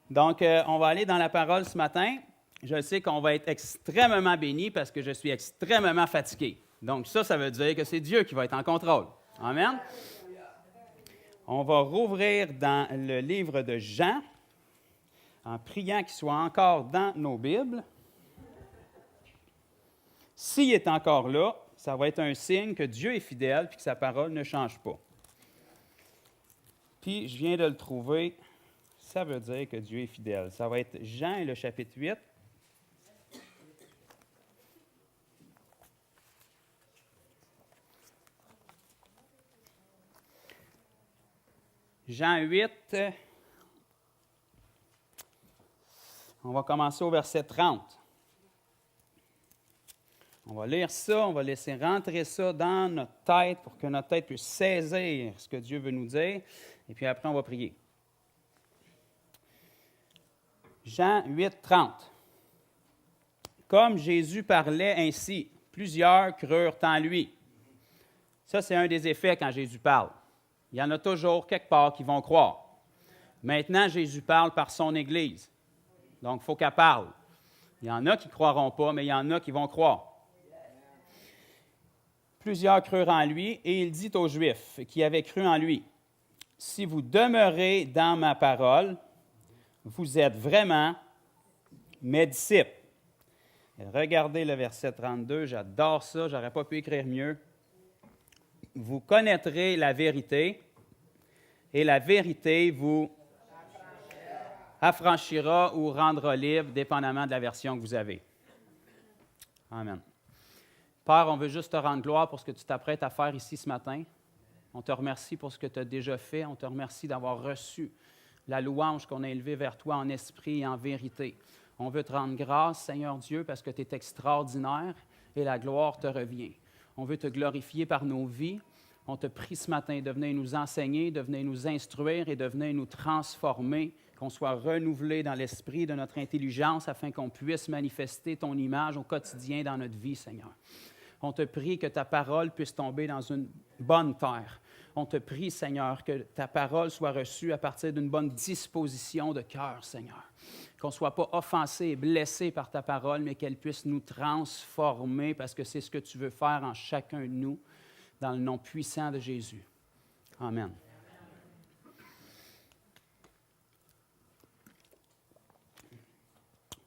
Donc, on va aller dans la parole ce matin. Je sais qu'on va être extrêmement bénis parce que je suis extrêmement fatigué. Donc, ça veut dire que c'est Dieu qui va être en contrôle. Amen. On va rouvrir dans le livre de Jean en priant qu'il soit encore dans nos Bibles. S'il est encore là, ça va être un signe que Dieu est fidèle et que sa parole ne change pas. Puis, je viens de le trouver. Ça veut dire que Dieu est fidèle. Ça va être Jean, le chapitre 8. Jean 8, on va commencer au verset 30. On va lire ça, on va laisser rentrer ça dans notre tête pour que notre tête puisse saisir ce que Dieu veut nous dire. Et puis après, on va prier. Jean 8, 30. Comme Jésus parlait ainsi, plusieurs crurent en lui. Ça, c'est un des effets quand Jésus parle. Il y en a toujours quelque part qui vont croire. Maintenant, Jésus parle par son Église. Donc, il faut qu'elle parle. Il y en a qui ne croiront pas, mais il y en a qui vont croire. Plusieurs crurent en lui, et il dit aux Juifs qui avaient cru en lui, « Si vous demeurez dans ma parole, vous êtes vraiment mes disciples. » Regardez le verset 32, j'adore ça, je n'aurais pas pu écrire mieux. Vous connaîtrez la vérité, et la vérité vous affranchira ou rendra libre, dépendamment de la version que vous avez. Amen. Père, on veut juste te rendre gloire pour ce que tu t'apprêtes à faire ici ce matin. On te remercie pour ce que tu as déjà fait. On te remercie d'avoir reçu la louange qu'on a élevée vers toi en esprit et en vérité. On veut te rendre grâce, Seigneur Dieu, parce que tu es extraordinaire et la gloire te revient. On veut te glorifier par nos vies. On te prie ce matin de venir nous enseigner, de venir nous instruire et de venir nous transformer, qu'on soit renouvelé dans l'esprit de notre intelligence afin qu'on puisse manifester ton image au quotidien dans notre vie, Seigneur. On te prie que ta parole puisse tomber dans une bonne terre. On te prie, Seigneur, que ta parole soit reçue à partir d'une bonne disposition de cœur, Seigneur. Qu'on ne soit pas offensé et blessé par ta parole, mais qu'elle puisse nous transformer parce que c'est ce que tu veux faire en chacun de nous, dans le nom puissant de Jésus. Amen.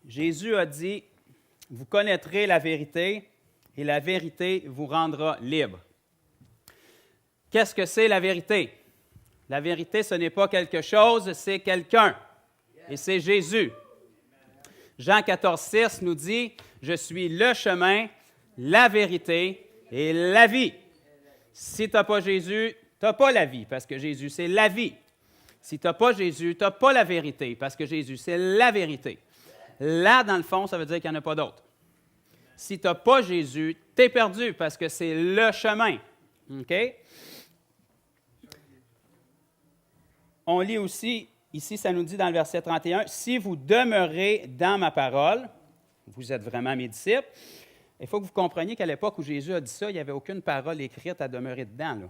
Jésus a dit, « Vous connaîtrez la vérité, et la vérité vous rendra libre. » Qu'est-ce que c'est la vérité? La vérité, ce n'est pas quelque chose, c'est quelqu'un. Et c'est Jésus. Jean 14, 6 nous dit, « Je suis le chemin, la vérité et la vie. » Si tu n'as pas Jésus, tu n'as pas la vie, parce que Jésus, c'est la vie. Si tu n'as pas Jésus, tu n'as pas la vérité, parce que Jésus, c'est la vérité. Là, dans le fond, ça veut dire qu'il n'y en a pas d'autre. Si tu n'as pas Jésus, tu es perdu, parce que c'est le chemin. OK? On lit aussi, ici, ça nous dit dans le verset 31, « Si vous demeurez dans ma parole, vous êtes vraiment mes disciples. » Il faut que vous compreniez qu'à l'époque où Jésus a dit ça, il n'y avait aucune parole écrite à demeurer dedans, là.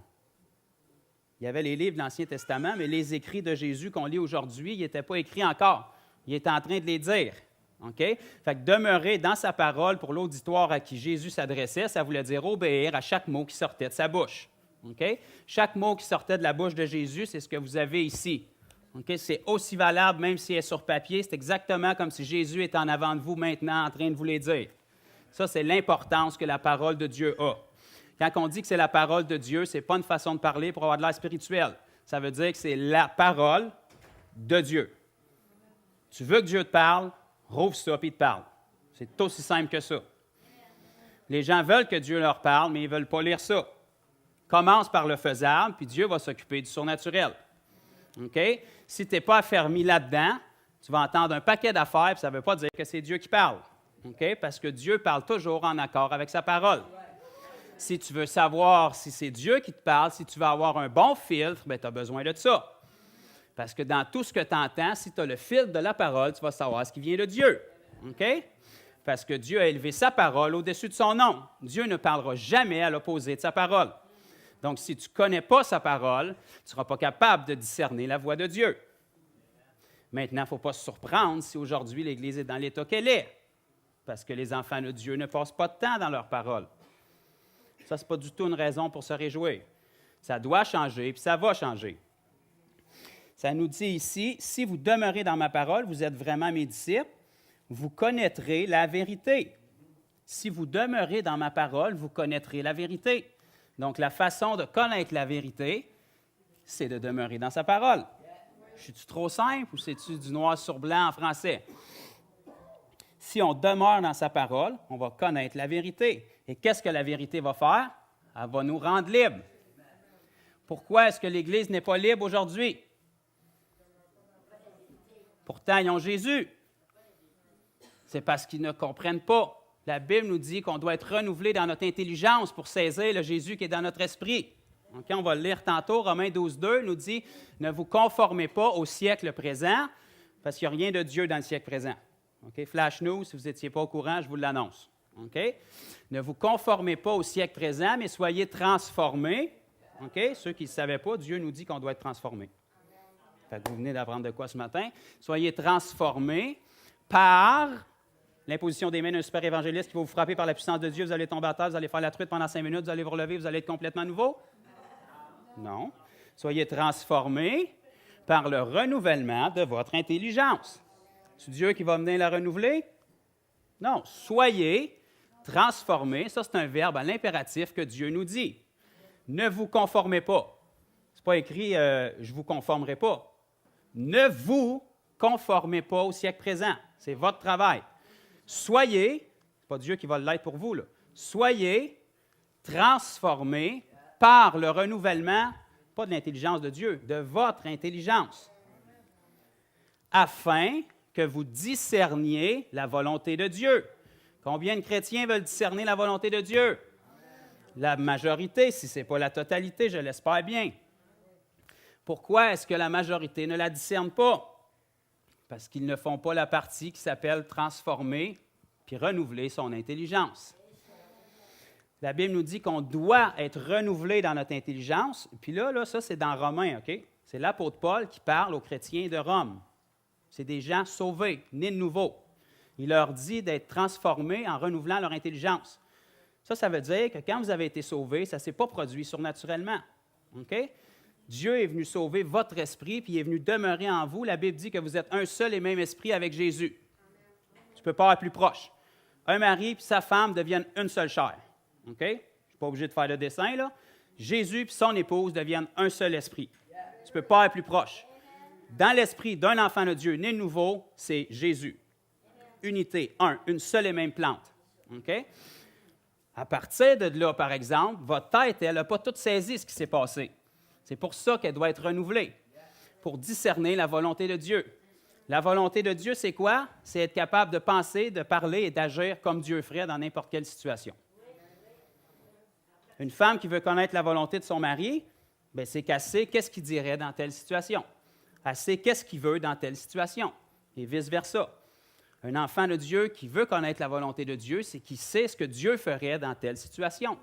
Il y avait les livres de l'Ancien Testament, mais les écrits de Jésus qu'on lit aujourd'hui, ils n'étaient pas écrits encore. Il était en train de les dire. OK? Fait que demeurer dans sa parole pour l'auditoire à qui Jésus s'adressait, ça voulait dire obéir à chaque mot qui sortait de sa bouche. OK? Chaque mot qui sortait de la bouche de Jésus, c'est ce que vous avez ici. OK? C'est aussi valable, même s'il est sur papier. C'est exactement comme si Jésus était en avant de vous maintenant en train de vous les dire. Ça, c'est l'importance que la parole de Dieu a. Quand on dit que c'est la parole de Dieu, ce n'est pas une façon de parler pour avoir de l'air spirituel. Ça veut dire que c'est la parole de Dieu. Tu veux que Dieu te parle, rouvre ça et il te parle. C'est aussi simple que ça. Les gens veulent que Dieu leur parle, mais ils ne veulent pas lire ça. Commence par le faisable, puis Dieu va s'occuper du surnaturel. OK? Si tu n'es pas affermi là-dedans, tu vas entendre un paquet d'affaires, puis ça ne veut pas dire que c'est Dieu qui parle. OK? Parce que Dieu parle toujours en accord avec sa parole. Si tu veux savoir si c'est Dieu qui te parle, si tu veux avoir un bon filtre, bien, tu as besoin de ça. Parce que dans tout ce que tu entends, si tu as le filtre de la parole, tu vas savoir ce qui vient de Dieu. OK? Parce que Dieu a élevé sa parole au-dessus de son nom. Dieu ne parlera jamais à l'opposé de sa parole. Donc, si tu ne connais pas sa parole, tu ne seras pas capable de discerner la voix de Dieu. Maintenant, il ne faut pas se surprendre si aujourd'hui l'Église est dans l'état qu'elle est, parce que les enfants de Dieu ne passent pas de temps dans leur parole. Ça, ce n'est pas du tout une raison pour se réjouir. Ça doit changer, puis ça va changer. Ça nous dit ici, si vous demeurez dans ma parole, vous êtes vraiment mes disciples, vous connaîtrez la vérité. Si vous demeurez dans ma parole, vous connaîtrez la vérité. Donc, la façon de connaître la vérité, c'est de demeurer dans sa parole. Je suis-tu trop simple ou c'est-tu du noir sur blanc en français? Si on demeure dans sa parole, on va connaître la vérité. Et qu'est-ce que la vérité va faire? Elle va nous rendre libres. Pourquoi est-ce que l'Église n'est pas libre aujourd'hui? Pourtant, ils ont Jésus. C'est parce qu'ils ne comprennent pas. La Bible nous dit qu'on doit être renouvelé dans notre intelligence pour saisir le Jésus qui est dans notre esprit. Okay, on va le lire tantôt. Romains 12:2 nous dit « Ne vous conformez pas au siècle présent, parce qu'il n'y a rien de Dieu dans le siècle présent. Okay? Flash news, si vous n'étiez pas au courant, je vous l'annonce. Okay? Ne vous conformez pas au siècle présent, mais soyez transformés. Okay? Ceux qui ne savaient pas, Dieu nous dit qu'on doit être transformés. Fait que vous venez d'apprendre de quoi ce matin? Soyez transformés par l'imposition des mains d'un super évangéliste qui va vous frapper par la puissance de Dieu. Vous allez tomber à terre, vous allez faire la truite pendant 5 minutes, vous allez vous relever, vous allez être complètement nouveau? Non. Soyez transformés par le renouvellement de votre intelligence. C'est Dieu qui va venir la renouveler? Non. Soyez transformés. Ça, c'est un verbe à l'impératif que Dieu nous dit. Ne vous conformez pas. Ce n'est pas écrit je ne vous conformerai pas. Ne vous conformez pas au siècle présent. C'est votre travail. Soyez, ce n'est pas Dieu qui va l'être pour vous, là. Soyez transformés par le renouvellement, pas de l'intelligence de Dieu, de votre intelligence, afin que vous discerniez la volonté de Dieu. Combien de chrétiens veulent discerner la volonté de Dieu? La majorité, si ce n'est pas la totalité, je l'espère bien. Pourquoi est-ce que la majorité ne la discerne pas? Parce qu'ils ne font pas la partie qui s'appelle transformer puis renouveler son intelligence. La Bible nous dit qu'on doit être renouvelé dans notre intelligence. Puis là, ça, c'est dans Romains, OK? C'est l'apôtre Paul qui parle aux chrétiens de Rome. C'est des gens sauvés, nés de nouveau. Il leur dit d'être transformés en renouvelant leur intelligence. Ça veut dire que quand vous avez été sauvés, ça ne s'est pas produit surnaturellement. OK? Dieu est venu sauver votre esprit, puis il est venu demeurer en vous. La Bible dit que vous êtes un seul et même esprit avec Jésus. Tu ne peux pas être plus proche. Un mari et sa femme deviennent une seule chair. OK? Je ne suis pas obligé de faire le dessin, là. Jésus et son épouse deviennent un seul esprit. Tu ne peux pas être plus proche. Dans l'esprit d'un enfant de Dieu né de nouveau, c'est Jésus. Unité, une seule et même plante. OK? À partir de là, par exemple, votre tête, elle n'a pas tout saisi ce qui s'est passé. C'est pour ça qu'elle doit être renouvelée, pour discerner la volonté de Dieu. La volonté de Dieu, c'est quoi? C'est être capable de penser, de parler et d'agir comme Dieu ferait dans n'importe quelle situation. Une femme qui veut connaître la volonté de son mari, bien, c'est qu'elle sait qu'est-ce qu'il dirait dans telle situation. Elle sait qu'est-ce qu'il veut dans telle situation, et vice-versa. Un enfant de Dieu qui veut connaître la volonté de Dieu, c'est qu'il sait ce que Dieu ferait dans telle situation.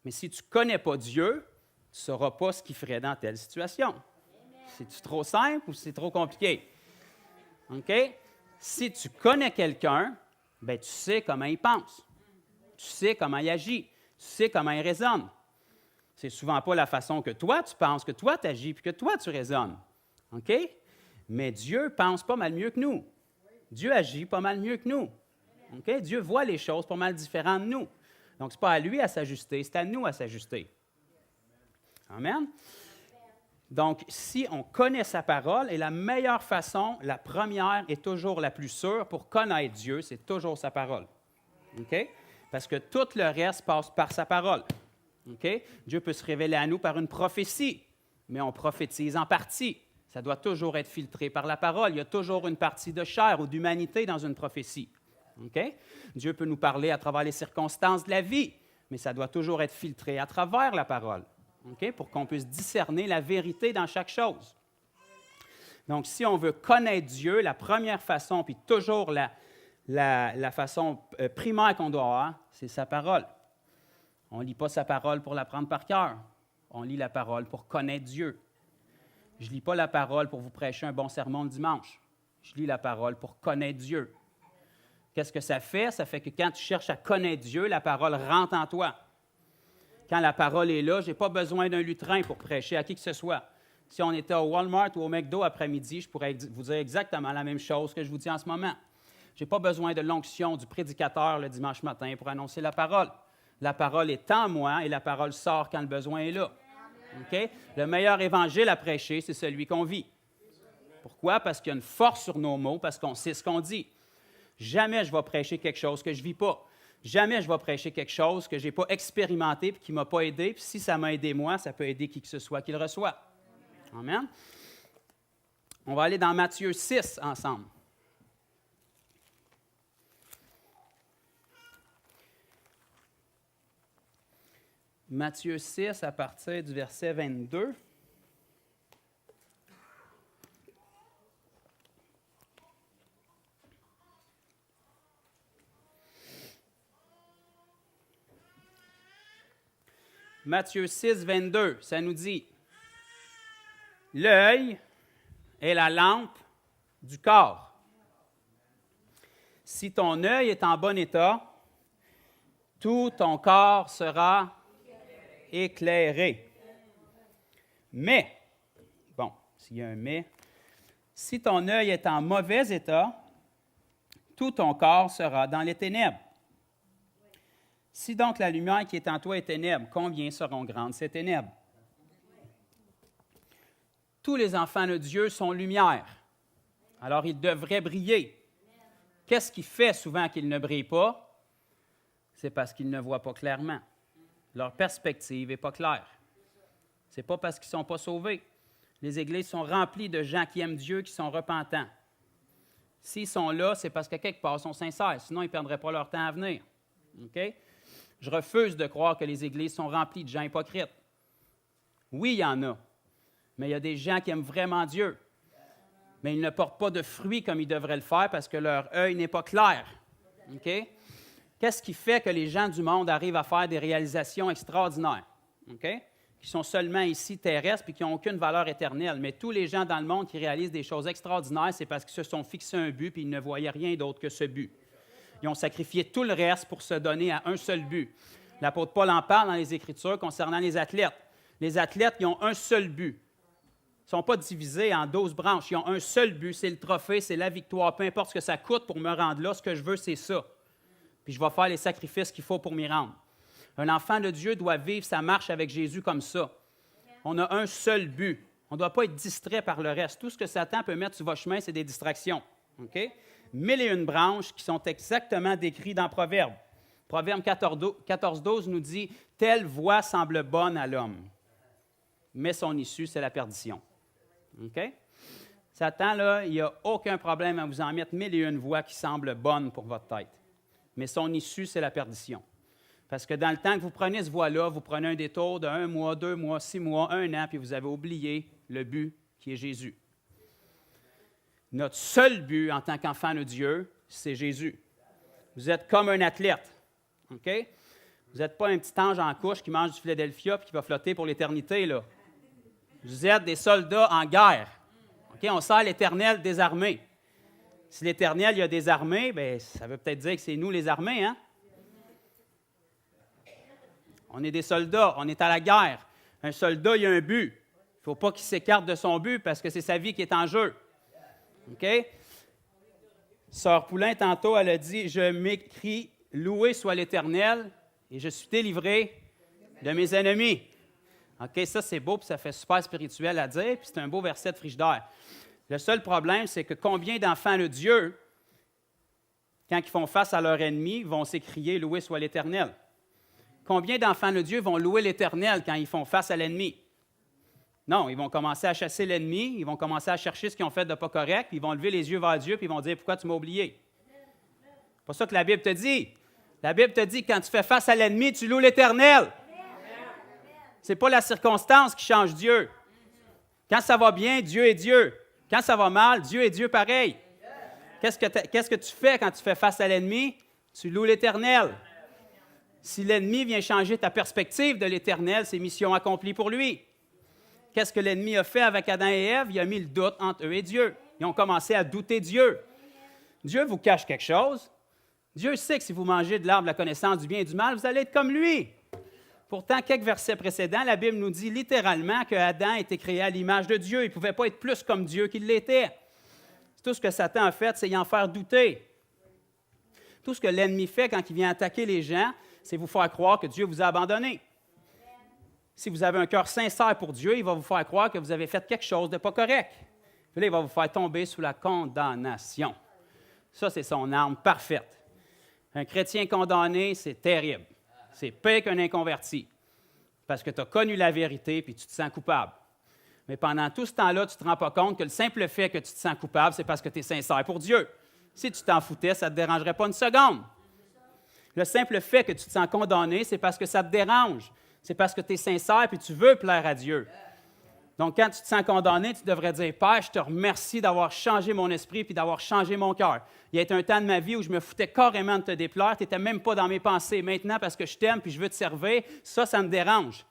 Mais si tu ne connais pas Dieu, tu ne sauras pas ce qu'il ferait dans telle situation. C'est-tu trop simple ou c'est trop compliqué? OK? Si tu connais quelqu'un, bien, tu sais comment il pense. Tu sais comment il agit. Tu sais comment il raisonne. C'est souvent pas la façon que toi, tu penses, que toi, tu agis, puis que toi, tu raisonnes. OK? Mais Dieu pense pas mal mieux que nous. Dieu agit pas mal mieux que nous. Okay? Dieu voit les choses pas mal différentes de nous. Donc, ce n'est pas à lui à s'ajuster, c'est à nous à s'ajuster. Amen? Donc, si on connaît sa parole, et la meilleure façon, la première et toujours la plus sûre pour connaître Dieu, c'est toujours sa parole. OK? Parce que tout le reste passe par sa parole. OK? Dieu peut se révéler à nous par une prophétie, mais on prophétise en partie. Ça doit toujours être filtré par la parole. Il y a toujours une partie de chair ou d'humanité dans une prophétie. Okay? Dieu peut nous parler à travers les circonstances de la vie, mais ça doit toujours être filtré à travers la parole, okay? Pour qu'on puisse discerner la vérité dans chaque chose. Donc, si on veut connaître Dieu, la première façon, puis toujours la façon primaire qu'on doit avoir, c'est sa parole. On ne lit pas sa parole pour l'apprendre par cœur. On lit la parole pour connaître Dieu. Je ne lis pas la parole pour vous prêcher un bon sermon le dimanche. Je lis la parole pour connaître Dieu. Qu'est-ce que ça fait? Ça fait que quand tu cherches à connaître Dieu, la parole rentre en toi. Quand la parole est là, je n'ai pas besoin d'un lutrin pour prêcher à qui que ce soit. Si on était au Walmart ou au McDo après-midi, je pourrais vous dire exactement la même chose que je vous dis en ce moment. Je n'ai pas besoin de l'onction du prédicateur le dimanche matin pour annoncer la parole. La parole est en moi et la parole sort quand le besoin est là. Okay? Le meilleur évangile à prêcher, c'est celui qu'on vit. Pourquoi? Parce qu'il y a une force sur nos mots, parce qu'on sait ce qu'on dit. Jamais je vais prêcher quelque chose que je ne vis pas. Jamais je vais prêcher quelque chose que je n'ai pas expérimenté et qui ne m'a pas aidé. Puis si ça m'a aidé moi, ça peut aider qui que ce soit qui le reçoit. Amen. On va aller dans Matthieu 6 ensemble. Matthieu 6 à partir du verset 22. Matthieu 6, 22, ça nous dit « L'œil est la lampe du corps. Si ton œil est en bon état, tout ton corps sera éclairé. Mais, bon, s'il y a un mais, si ton œil est en mauvais état, tout ton corps sera dans les ténèbres. Si donc la lumière qui est en toi est ténèbres, combien seront grandes ces ténèbres? Tous les enfants de Dieu sont lumière. Alors ils devraient briller. Qu'est-ce qui fait souvent qu'ils ne brillent pas? C'est parce qu'ils ne voient pas clairement. Leur perspective n'est pas claire. Ce n'est pas parce qu'ils ne sont pas sauvés. Les églises sont remplies de gens qui aiment Dieu, qui sont repentants. S'ils sont là, c'est parce que quelque part, ils sont sincères. Sinon, ils ne perdraient pas leur temps à venir. OK? Je refuse de croire que les églises sont remplies de gens hypocrites. Oui, il y en a. Mais il y a des gens qui aiment vraiment Dieu. Mais ils ne portent pas de fruits comme ils devraient le faire parce que leur œil n'est pas clair. OK? Qu'est-ce qui fait que les gens du monde arrivent à faire des réalisations extraordinaires? OK? Qui sont seulement ici terrestres et qui n'ont aucune valeur éternelle. Mais tous les gens dans le monde qui réalisent des choses extraordinaires, c'est parce qu'ils se sont fixés un but et ils ne voyaient rien d'autre que ce but. Ils ont sacrifié tout le reste pour se donner à un seul but. L'apôtre Paul en parle dans les Écritures concernant les athlètes. Les athlètes, ils ont un seul but. Ils ne sont pas divisés en 12 branches. Ils ont un seul but, c'est le trophée, c'est la victoire. Peu importe ce que ça coûte pour me rendre là, ce que je veux, c'est ça. Puis je vais faire les sacrifices qu'il faut pour m'y rendre. Un enfant de Dieu doit vivre sa marche avec Jésus comme ça. On a un seul but. On ne doit pas être distrait par le reste. Tout ce que Satan peut mettre sur votre chemin, c'est des distractions. OK? 1001 branches qui sont exactement décrites dans Proverbe. Proverbe 14, 12 nous dit « Telle voie semble bonne à l'homme, mais son issue, c'est la perdition. » OK? Satan, là, il n'y a aucun problème à vous en mettre 1001 voies qui semblent bonnes pour votre tête. Mais son issue, c'est la perdition. Parce que dans le temps que vous prenez cette voie-là, vous prenez un détour de 1 mois, 2 mois, 6 mois, 1 an, puis vous avez oublié le but qui est Jésus. Notre seul but en tant qu'enfant de Dieu, c'est Jésus. Vous êtes comme un athlète. OK? Vous n'êtes pas un petit ange en couche qui mange du Philadelphia et qui va flotter pour l'éternité, là. Vous êtes des soldats en guerre. OK? On sert l'Éternel des armées. Si l'Éternel il a des armées, bien, ça veut peut-être dire que c'est nous les armées, hein? On est des soldats, on est à la guerre. Un soldat, il a un but. Il ne faut pas qu'il s'écarte de son but parce que c'est sa vie qui est en jeu. OK? Sœur Poulain, tantôt, elle a dit « Je m'écris, loué soit l'Éternel, et je suis délivré de mes ennemis. » OK, ça, c'est beau, puis ça fait super spirituel à dire, puis c'est un beau verset de frigidaire. Le seul problème, c'est que combien d'enfants de Dieu, quand ils font face à leur ennemi, vont s'écrier « Loué soit l'Éternel ». Combien d'enfants de Dieu vont louer l'Éternel quand ils font face à l'ennemi? Non, ils vont commencer à chasser l'ennemi, ils vont commencer à chercher ce qu'ils ont fait de pas correct, puis ils vont lever les yeux vers Dieu, puis ils vont dire « Pourquoi tu m'as oublié? » C'est pas ça que la Bible te dit. La Bible te dit que quand tu fais face à l'ennemi, tu loues l'Éternel. Ce n'est pas la circonstance qui change Dieu. Quand ça va bien, Dieu est Dieu. Quand ça va mal, Dieu est Dieu pareil. Qu'est-ce que tu fais quand tu fais face à l'ennemi? Tu loues l'Éternel. Si l'ennemi vient changer ta perspective de l'Éternel, c'est mission accomplie pour lui. Qu'est-ce que l'ennemi a fait avec Adam et Ève? Il a mis le doute entre eux et Dieu. Ils ont commencé à douter Dieu. Dieu vous cache quelque chose. Dieu sait que si vous mangez de l'arbre de la connaissance du bien et du mal, vous allez être comme lui. Pourtant, quelques versets précédents, la Bible nous dit littéralement que Adam a été créé à l'image de Dieu. Il ne pouvait pas être plus comme Dieu qu'il l'était. Tout ce que Satan a fait, c'est y en faire douter. Tout ce que l'ennemi fait quand il vient attaquer les gens, c'est vous faire croire que Dieu vous a abandonné. Si vous avez un cœur sincère pour Dieu, il va vous faire croire que vous avez fait quelque chose de pas correct. Puis là, il va vous faire tomber sous la condamnation. Ça, c'est son arme parfaite. Un chrétien condamné, c'est terrible. C'est pire qu'un inconverti. Parce que tu as connu la vérité puis tu te sens coupable. Mais pendant tout ce temps-là, tu ne te rends pas compte que le simple fait que tu te sens coupable, c'est parce que tu es sincère pour Dieu. Si tu t'en foutais, ça ne te dérangerait pas une seconde. Le simple fait que tu te sens condamné, c'est parce que ça te dérange. C'est parce que tu es sincère et tu veux plaire à Dieu. Donc, quand tu te sens condamné, tu devrais dire, Père, je te remercie d'avoir changé mon esprit et d'avoir changé mon cœur. Il y a été un temps de ma vie où je me foutais carrément de te déplaire, tu n'étais même pas dans mes pensées. Maintenant, parce que je t'aime et je veux te servir, ça me dérange.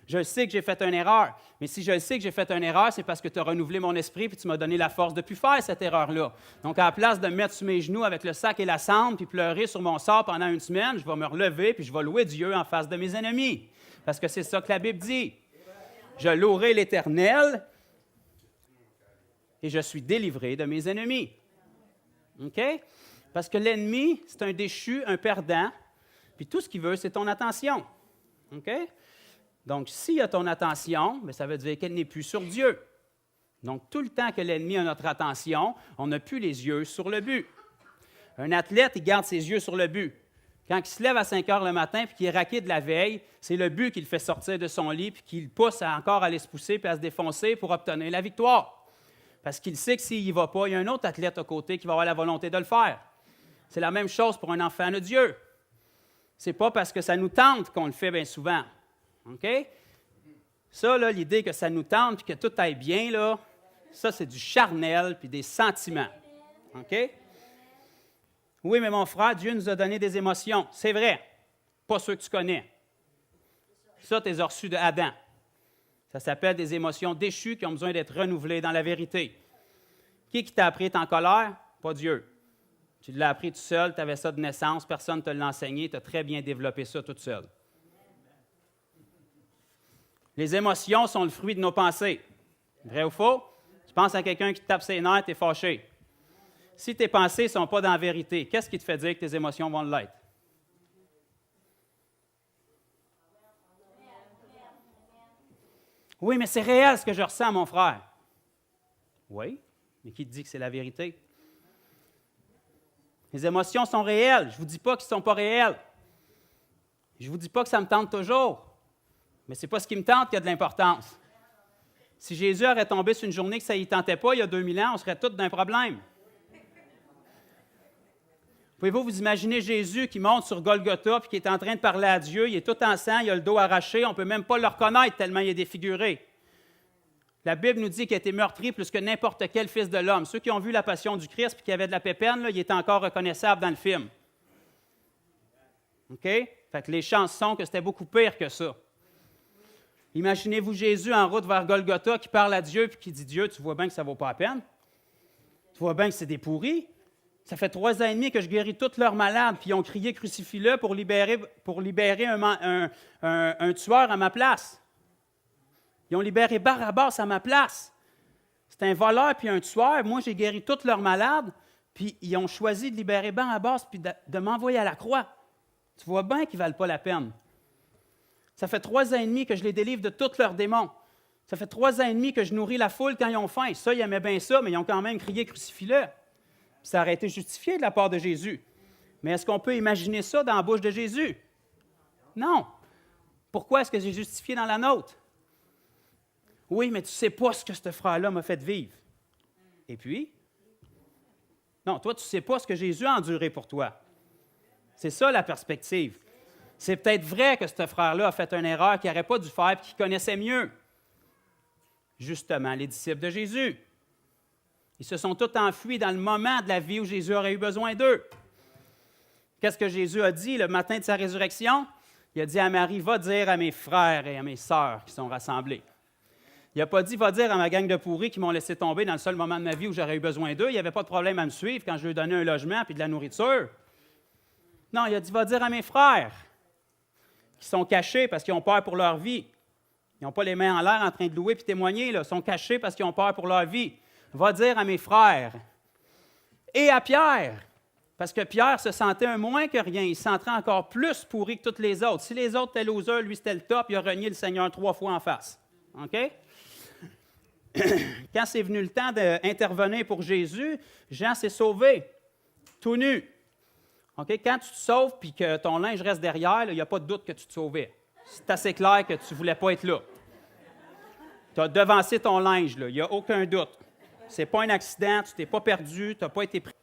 Je sais que j'ai fait une erreur, mais si je sais que j'ai fait une erreur, c'est parce que tu as renouvelé mon esprit et tu m'as donné la force de ne plus faire cette erreur-là. Donc, à la place de me mettre sur mes genoux avec le sac et la cendre puis pleurer sur mon sort pendant une semaine, je vais me relever puis je vais louer Dieu en face de mes ennemis. Parce que c'est ça que la Bible dit. Je louerai l'Éternel et je suis délivré de mes ennemis. OK? Parce que l'ennemi, c'est un déchu, un perdant, puis tout ce qu'il veut, c'est ton attention. OK? Donc, s'il y a ton attention, bien, ça veut dire qu'elle n'est plus sur Dieu. Donc, tout le temps que l'ennemi a notre attention, on n'a plus les yeux sur le but. Un athlète, il garde ses yeux sur le but. Quand il se lève à 5 heures le matin et qu'il est raqué de la veille, c'est le but qui le fait sortir de son lit puis qui le pousse encore à aller se pousser et à se défoncer pour obtenir la victoire. Parce qu'il sait que s'il n'y va pas, il y a un autre athlète à côté qui va avoir la volonté de le faire. C'est la même chose pour un enfant de Dieu. Ce n'est pas parce que ça nous tente qu'on le fait bien souvent. OK? Ça, là, l'idée que ça nous tente et que tout aille bien, là, ça, c'est du charnel puis des sentiments. OK? Oui, mais mon frère, Dieu nous a donné des émotions. C'est vrai. Pas ceux que tu connais. Ça, tu les as reçus de Adam. Ça s'appelle des émotions déchues qui ont besoin d'être renouvelées dans la vérité. Qui t'a appris à être en colère? Pas Dieu. Tu l'as appris tout seul, tu avais ça de naissance, personne ne te l'a enseigné, tu as très bien développé ça tout seul. Les émotions sont le fruit de nos pensées. Vrai ou faux? Tu penses à quelqu'un qui te tape ses nerfs, tu es fâché. Si tes pensées ne sont pas dans la vérité, qu'est-ce qui te fait dire que tes émotions vont l'être? Oui, mais c'est réel ce que je ressens, mon frère. Oui, mais qui te dit que c'est la vérité? Les émotions sont réelles. Je ne vous dis pas qu'elles ne sont pas réelles. Je ne vous dis pas que ça me tente toujours. Mais ce n'est pas ce qui me tente qui a de l'importance. Si Jésus aurait tombé sur une journée que ça ne lui tentait pas, il y a 2000 ans, on serait tous d'un problème. Pouvez-vous vous imaginer Jésus qui monte sur Golgotha et qui est en train de parler à Dieu, il est tout en sang, il a le dos arraché, on ne peut même pas le reconnaître tellement il est défiguré. La Bible nous dit qu'il a été meurtri plus que n'importe quel fils de l'homme. Ceux qui ont vu la passion du Christ et qui avaient de la pépine, là, il est encore reconnaissable dans le film. OK? Fait que les chances sont que c'était beaucoup pire que ça. Imaginez-vous Jésus en route vers Golgotha qui parle à Dieu et qui dit « Dieu, tu vois bien que ça ne vaut pas la peine. Tu vois bien que c'est des pourris. Ça fait 3 ans et demi que je guéris tous leurs malades, puis ils ont crié « Crucifie-le » pour libérer un tueur à ma place. Ils ont libéré Barabbas à ma place. C'est un voleur puis un tueur. Moi, j'ai guéri tous leurs malades, puis ils ont choisi de libérer Barabbas puis de m'envoyer à la croix. Tu vois bien qu'ils ne valent pas la peine. Ça fait 3 ans et demi que je les délivre de tous leurs démons. Ça fait 3 ans et demi que je nourris la foule quand ils ont faim. Ça, ils aimaient bien ça, mais ils ont quand même crié « Crucifie-le ». Ça aurait été justifié de la part de Jésus. Mais est-ce qu'on peut imaginer ça dans la bouche de Jésus? Non. Pourquoi est-ce que c'est justifié dans la nôtre? Oui, mais tu ne sais pas ce que ce frère-là m'a fait vivre. Et puis? Non, toi, tu ne sais pas ce que Jésus a enduré pour toi. C'est ça la perspective. C'est peut-être vrai que ce frère-là a fait une erreur qu'il n'aurait pas dû faire et qu'il connaissait mieux. Justement, les disciples de Jésus. Ils se sont tous enfuis dans le moment de la vie où Jésus aurait eu besoin d'eux. Qu'est-ce que Jésus a dit le matin de sa résurrection? Il a dit à Marie, va dire à mes frères et à mes sœurs qui sont rassemblés. Il n'a pas dit, va dire à ma gang de pourris qui m'ont laissé tomber dans le seul moment de ma vie où j'aurais eu besoin d'eux. Il n'y avait pas de problème à me suivre quand je lui ai donné un logement et de la nourriture. Non, il a dit, va dire à mes frères qui sont cachés parce qu'ils ont peur pour leur vie. Ils n'ont pas les mains en l'air en train de louer et témoigner. Là. Ils sont cachés parce qu'ils ont peur pour leur vie. Va dire à mes frères et à Pierre. Parce que Pierre se sentait un moins que rien. Il se sentait encore plus pourri que tous les autres. Si les autres étaient losers, lui c'était le top. Il a renié le Seigneur 3 fois en face. OK? Quand c'est venu le temps d'intervenir pour Jésus, Jean s'est sauvé, tout nu. Okay? Quand tu te sauves et que ton linge reste derrière, il n'y a pas de doute que tu te sauvais. C'est assez clair que tu ne voulais pas être là. Tu as devancé ton linge, il n'y a aucun doute. Ce n'est pas un accident, tu ne t'es pas perdu, tu n'as pas été pris.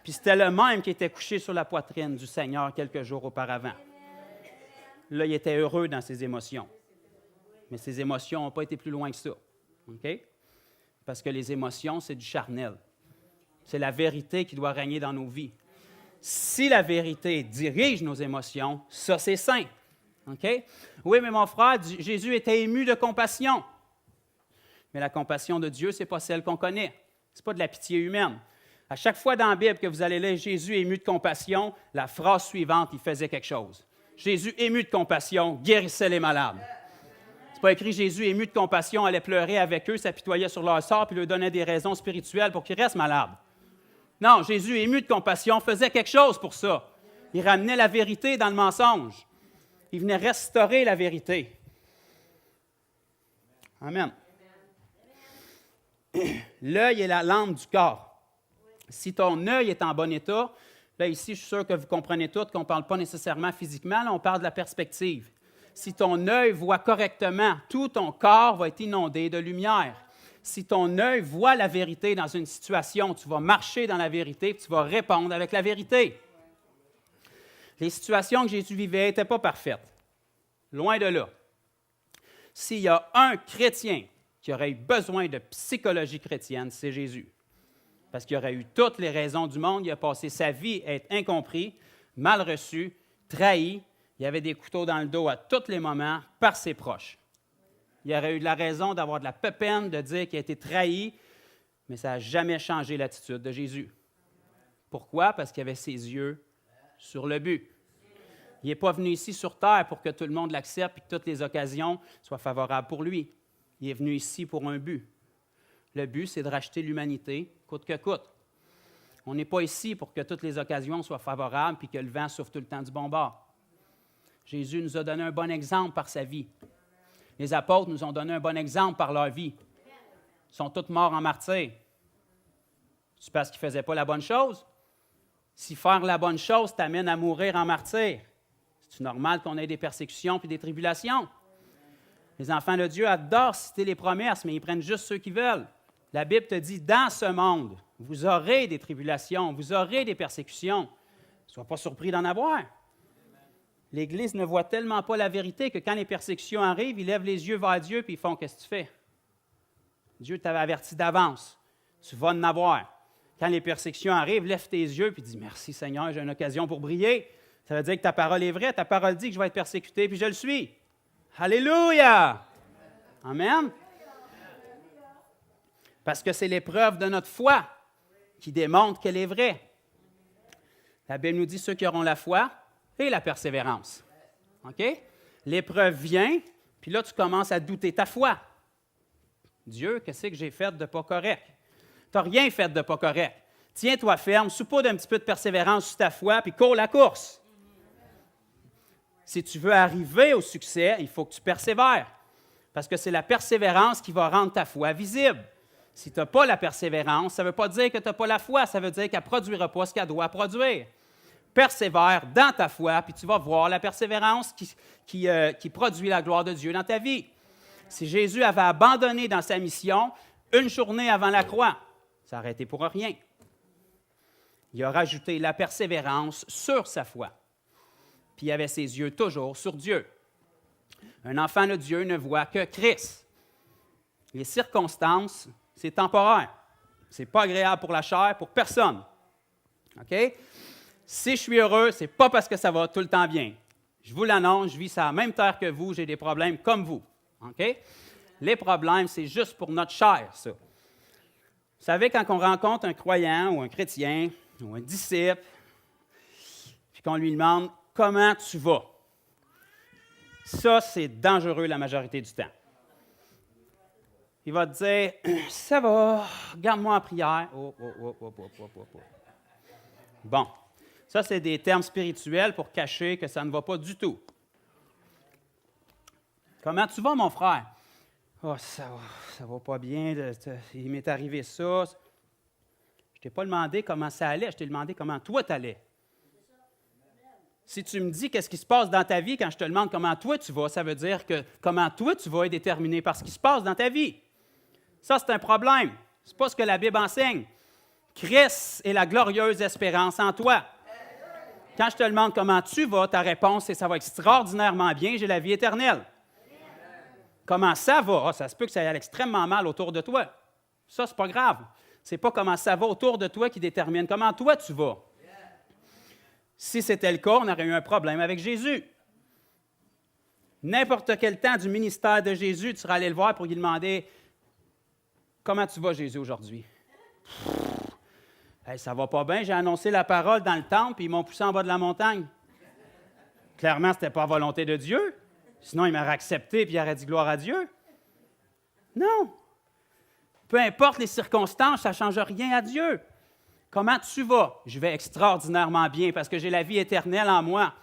Puis c'était le même qui était couché sur la poitrine du Seigneur quelques jours auparavant. Là, il était heureux dans ses émotions. Mais ses émotions n'ont pas été plus loin que ça. OK? Parce que les émotions, c'est du charnel. C'est la vérité qui doit régner dans nos vies. Si la vérité dirige nos émotions, ça, c'est sain. OK? Oui, mais mon frère, Jésus était ému de compassion. Mais la compassion de Dieu, ce n'est pas celle qu'on connaît. Ce n'est pas de la pitié humaine. À chaque fois dans la Bible que vous allez lire Jésus ému de compassion, la phrase suivante, il faisait quelque chose. Jésus ému de compassion, guérissait les malades. C'est pas écrit Jésus ému de compassion, allait pleurer avec eux, s'apitoyait sur leur sort, puis leur donnait des raisons spirituelles pour qu'ils restent malades. Non, Jésus ému de compassion faisait quelque chose pour ça. Il ramenait la vérité dans le mensonge. Il venait restaurer la vérité. Amen. L'œil est la lampe du corps. Si ton œil est en bon état, là ici, je suis sûr que vous comprenez tous qu'on ne parle pas nécessairement physiquement, là, on parle de la perspective. Si ton œil voit correctement, tout ton corps va être inondé de lumière. Si ton œil voit la vérité dans une situation, tu vas marcher dans la vérité et tu vas répondre avec la vérité. Les situations que Jésus vivait n'étaient pas parfaites. Loin de là. S'il y a un chrétien qui aurait eu besoin de psychologie chrétienne, c'est Jésus. Parce qu'il aurait eu toutes les raisons du monde. Il a passé sa vie à être incompris, mal reçu, trahi. Il avait des couteaux dans le dos à tous les moments par ses proches. Il aurait eu de la raison d'avoir de la peine de dire qu'il a été trahi, mais ça n'a jamais changé l'attitude de Jésus. Pourquoi? Parce qu'il avait ses yeux sur le but. Il n'est pas venu ici sur terre pour que tout le monde l'accepte et que toutes les occasions soient favorables pour lui. Il est venu ici pour un but. Le but, c'est de racheter l'humanité coûte que coûte. On n'est pas ici pour que toutes les occasions soient favorables et que le vent souffle tout le temps du bon bord. Jésus nous a donné un bon exemple par sa vie. Les apôtres nous ont donné un bon exemple par leur vie. Ils sont tous morts en martyrs. C'est parce qu'ils ne faisaient pas la bonne chose? Si faire la bonne chose t'amène à mourir en martyr, c'est normal qu'on ait des persécutions et des tribulations. Les enfants de Dieu adorent citer les promesses, mais ils prennent juste ceux qui veulent. La Bible te dit, dans ce monde, vous aurez des tribulations, vous aurez des persécutions. Ne sois pas surpris d'en avoir. L'Église ne voit tellement pas la vérité que quand les persécutions arrivent, ils lèvent les yeux vers Dieu et ils font « Qu'est-ce que tu fais? » Dieu t'avait averti d'avance. Tu vas en avoir. Quand les persécutions arrivent, lève tes yeux et dis « Merci Seigneur, j'ai une occasion pour briller. » Ça veut dire que ta parole est vraie. Ta parole dit que je vais être persécuté puis je le suis. Alléluia! Amen. Parce que c'est l'épreuve de notre foi qui démontre qu'elle est vraie. La Bible nous dit ceux qui auront la foi et la persévérance. OK? L'épreuve vient, puis là, tu commences à douter ta foi. Dieu, qu'est-ce que j'ai fait de pas correct? Tu n'as rien fait de pas correct. Tiens-toi ferme, soupeau d'un petit peu de persévérance sur ta foi, puis cours la course. Si tu veux arriver au succès, il faut que tu persévères. Parce que c'est la persévérance qui va rendre ta foi visible. Si tu n'as pas la persévérance, ça ne veut pas dire que tu n'as pas la foi, ça veut dire qu'elle ne produira pas ce qu'elle doit produire. Persévère dans ta foi, puis tu vas voir la persévérance qui produit la gloire de Dieu dans ta vie. Si Jésus avait abandonné dans sa mission une journée avant la croix, ça aurait été pour rien. Il a rajouté la persévérance sur sa foi. Puis il avait ses yeux toujours sur Dieu. Un enfant de Dieu ne voit que Christ. Les circonstances, c'est temporaire. Ce n'est pas agréable pour la chair, pour personne. OK? Si je suis heureux, ce n'est pas parce que ça va tout le temps bien. Je vous l'annonce, je vis sur la même terre que vous, j'ai des problèmes comme vous. OK? Les problèmes, c'est juste pour notre chair, ça. Vous savez, quand on rencontre un croyant ou un chrétien ou un disciple, puis qu'on lui demande « Comment tu vas? » Ça, c'est dangereux la majorité du temps. Il va te dire « Ça va, garde-moi en prière. » Bon, ça, c'est des termes spirituels pour cacher que ça ne va pas du tout. Comment tu vas, mon frère? Oh, ça va pas bien. Il m'est arrivé ça. Je ne t'ai pas demandé comment ça allait, je t'ai demandé comment toi t'allais. Si tu me dis qu'est-ce qui se passe dans ta vie quand je te demande comment toi tu vas, ça veut dire que comment toi tu vas est déterminé par ce qui se passe dans ta vie. Ça, c'est un problème. Ce n'est pas ce que la Bible enseigne. Christ est la glorieuse espérance en toi. Quand je te demande comment tu vas, ta réponse c'est « ça va extraordinairement bien, j'ai la vie éternelle ». Comment ça va? Ah, ça se peut que ça aille extrêmement mal autour de toi. Ça, c'est pas grave. C'est pas comment ça va autour de toi qui détermine comment toi tu vas. Si c'était le cas, on aurait eu un problème avec Jésus. N'importe quel temps du ministère de Jésus, tu serais allé le voir pour lui demander « Comment tu vas, Jésus, aujourd'hui? » Hey, ça va pas bien, j'ai annoncé la parole dans le temple, puis ils m'ont poussé en bas de la montagne. Clairement, ce n'était pas la volonté de Dieu. Sinon, il m'aurait accepté, puis il aurait dit gloire à Dieu. Non. Peu importe les circonstances, ça ne change rien à Dieu. Comment tu vas? Je vais extraordinairement bien, parce que j'ai la vie éternelle en moi.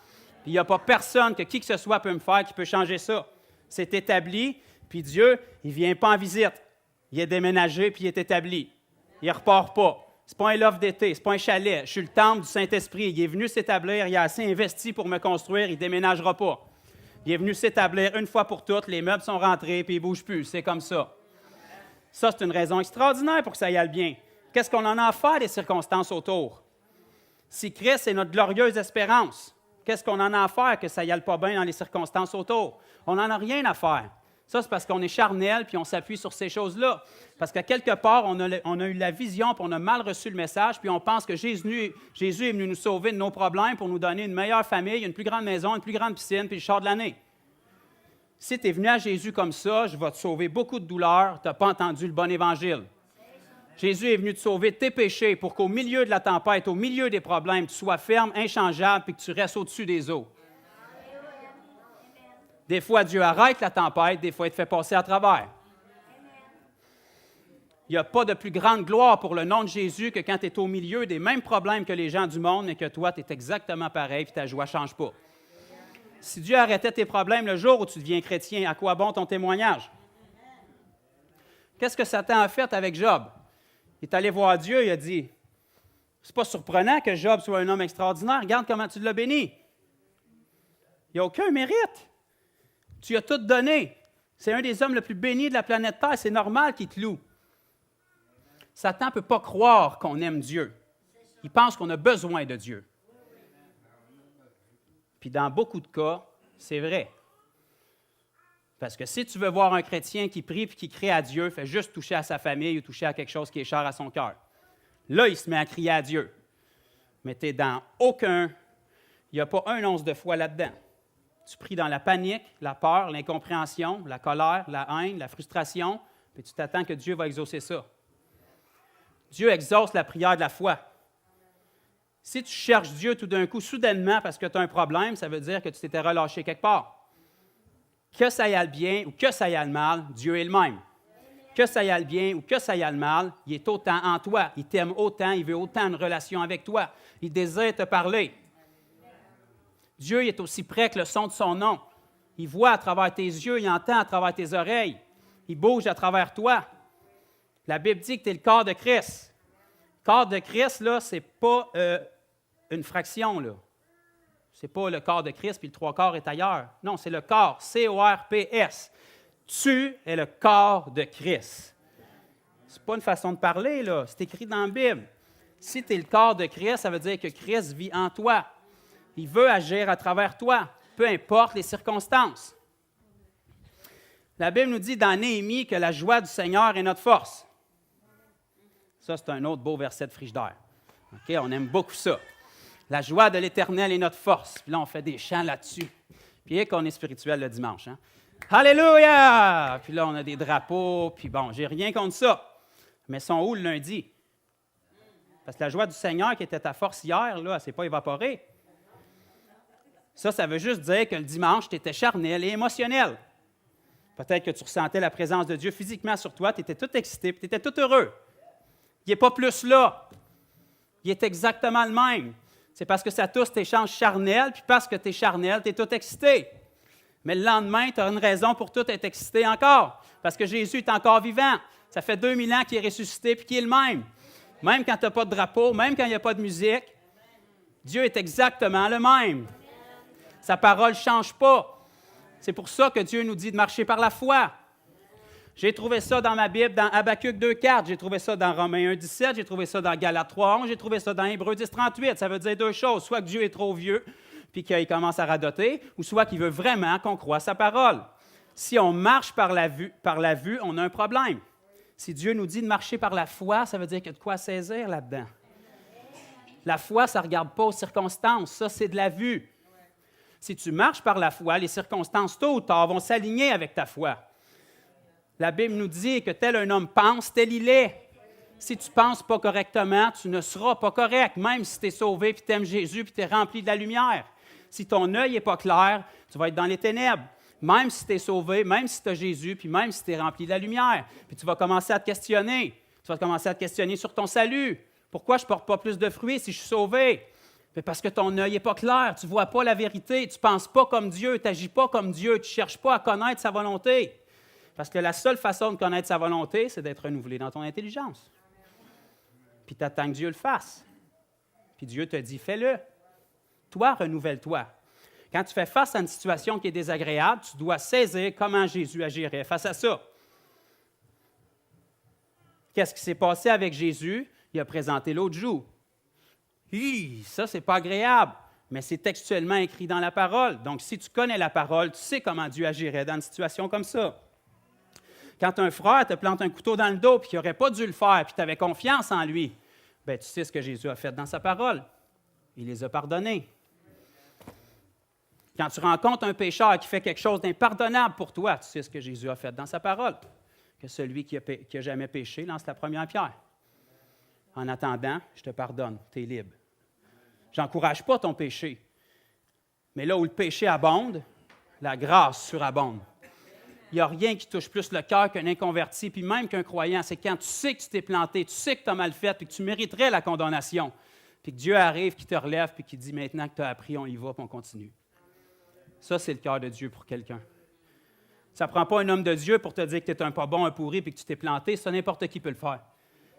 Puis il n'y a pas personne, que qui que ce soit peut me faire, qui peut changer ça. C'est établi, puis Dieu, il ne vient pas en visite. Il est déménagé, puis il est établi. Il ne repart pas. Ce n'est pas un loft d'été, ce n'est pas un chalet. Je suis le temple du Saint-Esprit. Il est venu s'établir, il a assez investi pour me construire, il ne déménagera pas. Il est venu s'établir une fois pour toutes, les meubles sont rentrés, puis il ne bouge plus. C'est comme ça. Ça, c'est une raison extraordinaire pour que ça aille bien. Qu'est-ce qu'on en a à faire des circonstances autour? Si Christ est notre glorieuse espérance, qu'est-ce qu'on en a à faire que ça y aille pas bien dans les circonstances autour? On n'en a rien à faire. Ça, c'est parce qu'on est charnel, puis on s'appuie sur ces choses-là. Parce qu'à quelque part, on a eu la vision, puis on a mal reçu le message, puis on pense que Jésus est venu nous sauver de nos problèmes pour nous donner une meilleure famille, une plus grande maison, une plus grande piscine, puis le char de l'année. Si tu es venu à Jésus comme ça, je vais te sauver beaucoup de douleurs, tu n'as pas entendu le bon évangile. Jésus est venu te sauver de tes péchés pour qu'au milieu de la tempête, au milieu des problèmes, tu sois ferme, inchangeable, puis que tu restes au-dessus des eaux. Des fois, Dieu arrête la tempête, des fois, il te fait passer à travers. Il n'y a pas de plus grande gloire pour le nom de Jésus que quand tu es au milieu des mêmes problèmes que les gens du monde, mais que toi, tu es exactement pareil et ta joie ne change pas. Si Dieu arrêtait tes problèmes le jour où tu deviens chrétien, à quoi bon ton témoignage? Qu'est-ce que Satan a fait avec Job? Il est allé voir Dieu, il a dit, « C'est pas surprenant que Job soit un homme extraordinaire, regarde comment tu l'as béni. » Il n'y a aucun mérite. Tu as tout donné. C'est un des hommes les plus bénis de la planète Terre. C'est normal qu'il te loue. Satan ne peut pas croire qu'on aime Dieu. Il pense qu'on a besoin de Dieu. Puis dans beaucoup de cas, c'est vrai. Parce que si tu veux voir un chrétien qui prie et qui crie à Dieu, fait juste toucher à sa famille ou toucher à quelque chose qui est cher à son cœur. Là, il se met à crier à Dieu. Mais tu n'es dans aucun... Il n'y a pas un once de foi là-dedans. Tu pries dans la panique, la peur, l'incompréhension, la colère, la haine, la frustration, puis tu t'attends que Dieu va exaucer ça. Dieu exauce la prière de la foi. Si tu cherches Dieu tout d'un coup, soudainement, parce que tu as un problème, ça veut dire que tu t'étais relâché quelque part. Que ça y aille bien ou que ça y aille mal, Dieu est le même. Que ça y aille bien ou que ça y aille mal, il est autant en toi. Il t'aime autant, il veut autant de relation avec toi. Il désire te parler. Dieu il est aussi près que le son de son nom. Il voit à travers tes yeux, il entend à travers tes oreilles. Il bouge à travers toi. La Bible dit que tu es le corps de Christ. Le corps de Christ, là, ce n'est pas une fraction, là. Ce n'est pas le corps de Christ, puis le trois quarts est ailleurs. Non, c'est le corps, C-O-R-P-S. Tu es le corps de Christ. Ce n'est pas une façon de parler, là. C'est écrit dans la Bible. Si tu es le corps de Christ, ça veut dire que Christ vit en toi. Il veut agir à travers toi, peu importe les circonstances. La Bible nous dit dans Néhémie que la joie du Seigneur est notre force. Ça, c'est un autre beau verset de frigidaire. OK, on aime beaucoup ça. La joie de l'Éternel est notre force. Puis là, on fait des chants là-dessus. Puis qu'on est spirituel le dimanche. Hein? Alléluia! Puis là, on a des drapeaux, puis bon, j'ai rien contre ça. Mais sont où le lundi? Parce que la joie du Seigneur qui était ta force hier, là, elle ne s'est pas évaporée. Ça veut juste dire que le dimanche, tu étais charnel et émotionnel. Peut-être que tu ressentais la présence de Dieu physiquement sur toi, tu étais tout excité, tu étais tout heureux. Il n'est pas plus là. Il est exactement le même. C'est parce que ça touche tes chances charnelles, puis parce que tu es charnel, tu es tout excité. Mais le lendemain, tu as une raison pour tout être excité encore, parce que Jésus est encore vivant. Ça fait 2000 ans qu'il est ressuscité, puis qu'il est le même. Même quand tu n'as pas de drapeau, même quand il n'y a pas de musique, Dieu est exactement le même. Sa parole ne change pas. C'est pour ça que Dieu nous dit de marcher par la foi. J'ai trouvé ça dans ma Bible, dans Habakkuk 2,4, j'ai trouvé ça dans Romains 1,17, j'ai trouvé ça dans Galates 3,11, j'ai trouvé ça dans Hébreux 10,38. Ça veut dire deux choses, soit que Dieu est trop vieux puis qu'il commence à radoter, ou soit qu'il veut vraiment qu'on croie sa parole. Si on marche par la vue, on a un problème. Si Dieu nous dit de marcher par la foi, ça veut dire qu'il y a de quoi saisir là-dedans. La foi, ça ne regarde pas aux circonstances, ça c'est de la vue. Si tu marches par la foi, les circonstances, tôt ou tard, vont s'aligner avec ta foi. La Bible nous dit que tel un homme pense, tel il est. Si tu ne penses pas correctement, tu ne seras pas correct, même si tu es sauvé, puis tu aimes Jésus, puis tu es rempli de la lumière. Si ton œil n'est pas clair, tu vas être dans les ténèbres. Même si tu es sauvé, même si tu as Jésus, puis même si tu es rempli de la lumière. Puis tu vas commencer à te questionner. Tu vas commencer à te questionner sur ton salut. Pourquoi je ne porte pas plus de fruits si je suis sauvé? Mais parce que ton œil n'est pas clair, tu ne vois pas la vérité, tu ne penses pas comme Dieu, tu n'agis pas comme Dieu, tu ne cherches pas à connaître sa volonté. Parce que la seule façon de connaître sa volonté, c'est d'être renouvelé dans ton intelligence. Puis tu attends que Dieu le fasse. Puis Dieu te dit, fais-le. Toi, renouvelle-toi. Quand tu fais face à une situation qui est désagréable, tu dois saisir comment Jésus agirait face à ça. Qu'est-ce qui s'est passé avec Jésus? Il a présenté l'autre joue. Ça, ce n'est pas agréable, mais c'est textuellement écrit dans la parole. Donc, si tu connais la parole, tu sais comment Dieu agirait dans une situation comme ça. Quand un frère te plante un couteau dans le dos et qu'il n'aurait pas dû le faire, puis tu avais confiance en lui, bien, tu sais ce que Jésus a fait dans sa parole. Il les a pardonnés. Quand tu rencontres un pécheur qui fait quelque chose d'impardonnable pour toi, tu sais ce que Jésus a fait dans sa parole. Que celui qui n'a jamais péché lance la première pierre. En attendant, je te pardonne, tu es libre. Je n'encourage pas ton péché. Mais là où le péché abonde, la grâce surabonde. Il n'y a rien qui touche plus le cœur qu'un inconverti, puis même qu'un croyant. C'est quand tu sais que tu t'es planté, tu sais que tu as mal fait, puis que tu mériterais la condamnation. Puis que Dieu arrive, qui te relève, puis qui dit maintenant que tu as appris, on y va, puis on continue. Ça, c'est le cœur de Dieu pour quelqu'un. Ça ne prend pas un homme de Dieu pour te dire que tu es un pas bon, un pourri, puis que tu t'es planté. Ça, n'importe qui peut le faire.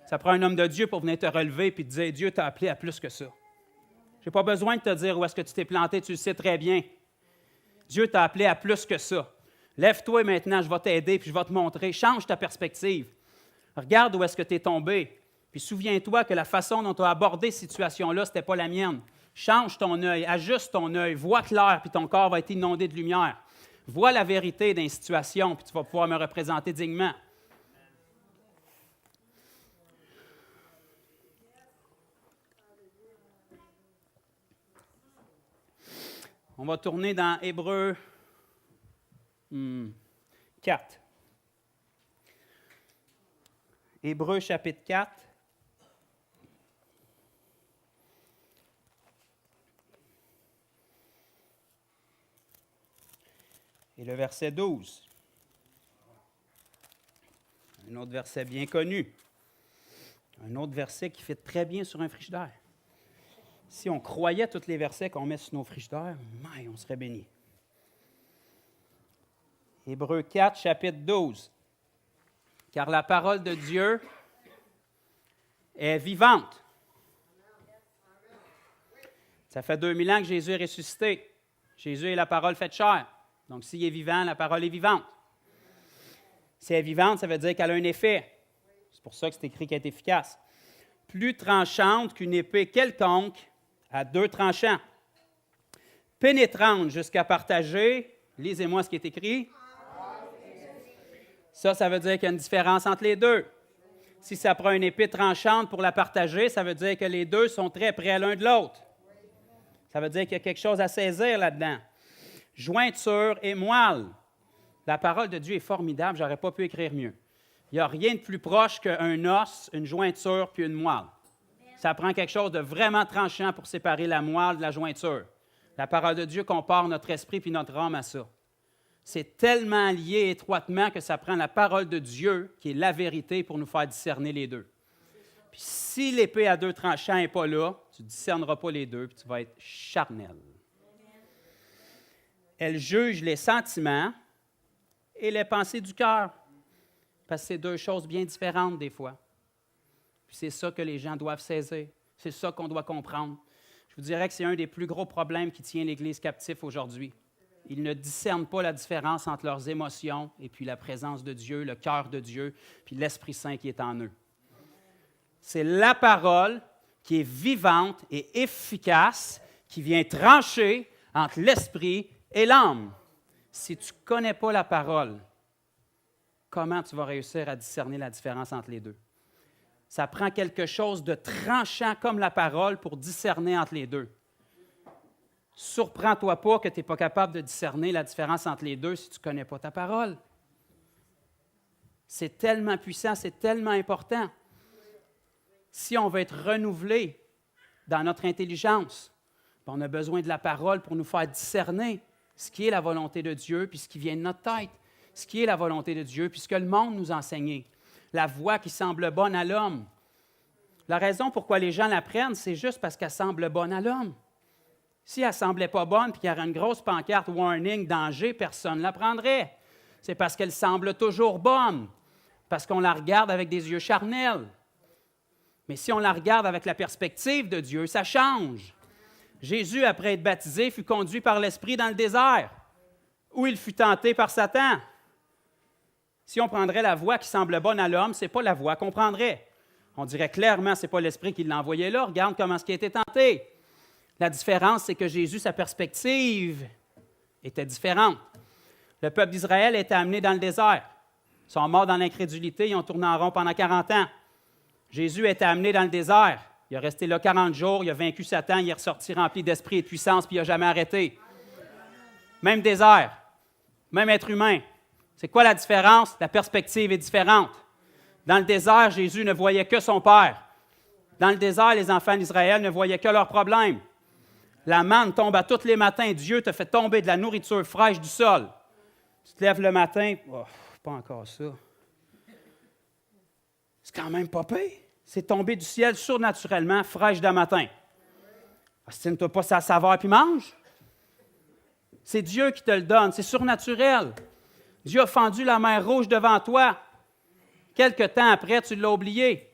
Ça prend un homme de Dieu pour venir te relever et te dire, Dieu t'a appelé à plus que ça. Je n'ai pas besoin de te dire où est-ce que tu t'es planté, tu le sais très bien. Dieu t'a appelé à plus que ça. Lève-toi maintenant, je vais t'aider, puis je vais te montrer. Change ta perspective. Regarde où est-ce que tu es tombé. Puis souviens-toi que la façon dont tu as abordé cette situation-là, ce n'était pas la mienne. Change ton œil, ajuste ton œil, vois clair, puis ton corps va être inondé de lumière. Vois la vérité d'une situation, puis tu vas pouvoir me représenter dignement. On va tourner dans Hébreux 4. Hébreux chapitre 4. Et le verset 12. Un autre verset bien connu. Un autre verset qui fait très bien sur un frigidaire. Si on croyait tous les versets qu'on met sur nos frigidaires, on serait bénis. Hébreux 4, chapitre 12. Car la parole de Dieu est vivante. Ça fait 2000 ans que Jésus est ressuscité. Jésus est la parole faite chair. Donc, s'il est vivant, la parole est vivante. Si elle est vivante, ça veut dire qu'elle a un effet. C'est pour ça que c'est écrit qu'elle est efficace. Plus tranchante qu'une épée quelconque, à 2 tranchants. Pénétrante jusqu'à partager. Lisez-moi ce qui est écrit. Ça veut dire qu'il y a une différence entre les deux. Si ça prend une épée tranchante pour la partager, ça veut dire que les deux sont très près l'un de l'autre. Ça veut dire qu'il y a quelque chose à saisir là-dedans. Jointure et moelle. La parole de Dieu est formidable, je n'aurais pas pu écrire mieux. Il n'y a rien de plus proche qu'un os, une jointure puis une moelle. Ça prend quelque chose de vraiment tranchant pour séparer la moelle de la jointure. La parole de Dieu compare notre esprit puis notre âme à ça. C'est tellement lié étroitement que ça prend la parole de Dieu, qui est la vérité, pour nous faire discerner les deux. Puis si l'épée à deux tranchants n'est pas là, tu ne discerneras pas les deux, puis tu vas être charnel. Elle juge les sentiments et les pensées du cœur, parce que c'est deux choses bien différentes des fois. Puis c'est ça que les gens doivent saisir. C'est ça qu'on doit comprendre. Je vous dirais que c'est un des plus gros problèmes qui tient l'Église captive aujourd'hui. Ils ne discernent pas la différence entre leurs émotions et puis la présence de Dieu, le cœur de Dieu, puis l'Esprit Saint qui est en eux. C'est la parole qui est vivante et efficace, qui vient trancher entre l'esprit et l'âme. Si tu ne connais pas la parole, comment tu vas réussir à discerner la différence entre les deux? Ça prend quelque chose de tranchant comme la parole pour discerner entre les deux. Surprends-toi pas que tu n'es pas capable de discerner la différence entre les deux si tu ne connais pas ta parole. C'est tellement puissant, c'est tellement important. Si on veut être renouvelé dans notre intelligence, on a besoin de la parole pour nous faire discerner ce qui est la volonté de Dieu, puis ce qui vient de notre tête, ce qui est la volonté de Dieu, puis ce que le monde nous a enseigné. La voie qui semble bonne à l'homme. La raison pourquoi les gens la prennent, c'est juste parce qu'elle semble bonne à l'homme. Si elle ne semblait pas bonne puis qu'il y aurait une grosse pancarte « Warning, danger », personne ne la prendrait. C'est parce qu'elle semble toujours bonne, parce qu'on la regarde avec des yeux charnels. Mais si on la regarde avec la perspective de Dieu, ça change. Jésus, après être baptisé, fut conduit par l'Esprit dans le désert, où il fut tenté par Satan. Si on prendrait la voie qui semble bonne à l'homme, ce n'est pas la voie qu'on prendrait. On dirait clairement que ce n'est pas l'Esprit qui l'a envoyé là. Regarde comment il a été tenté. La différence, c'est que Jésus, sa perspective était différente. Le peuple d'Israël a été amené dans le désert. Ils sont morts dans l'incrédulité, ils ont tourné en rond pendant 40 ans. Jésus a été amené dans le désert. Il a resté là 40 jours, il a vaincu Satan, il est ressorti rempli d'esprit et de puissance, puis il n'a jamais arrêté. Même désert, même être humain. C'est quoi la différence? La perspective est différente. Dans le désert, Jésus ne voyait que son Père. Dans le désert, les enfants d'Israël ne voyaient que leurs problèmes. La manne tombe à tous les matins. Dieu te fait tomber de la nourriture fraîche du sol. Tu te lèves le matin, oh, pas encore ça. C'est quand même pas pire. C'est tombé du ciel surnaturellement, fraîche d'un matin. Ostine-toi pas sa saveur puis mange. C'est Dieu qui te le donne, c'est surnaturel. Dieu a fendu la mer Rouge devant toi. Quelque temps après, tu l'as oublié.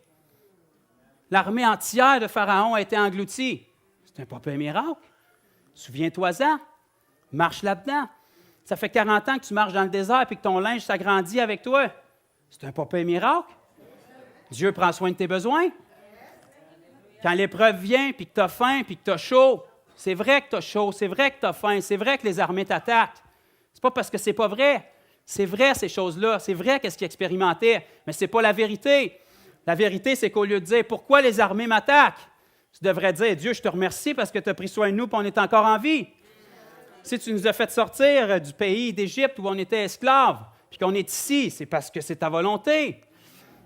L'armée entière de Pharaon a été engloutie. C'est un pas peu miracle. Souviens-toi-en. Marche là-dedans. Ça fait 40 ans que tu marches dans le désert et que ton linge s'agrandit avec toi. C'est un pas peu miracle. Dieu prend soin de tes besoins. Quand l'épreuve vient, puis que tu as faim, puis que tu as chaud, c'est vrai que tu as chaud, c'est vrai que tu as faim, c'est vrai que les armées t'attaquent. C'est pas parce que c'est pas vrai. C'est vrai, ces choses-là. C'est vrai qu'est-ce qu'ils expérimentaient, mais ce n'est pas la vérité. La vérité, c'est qu'au lieu de dire « Pourquoi les armées m'attaquent? » tu devrais dire « Dieu, je te remercie parce que tu as pris soin de nous et on est encore en vie. » Si tu nous as fait sortir du pays d'Égypte où on était esclaves, puis qu'on est ici, c'est parce que c'est ta volonté.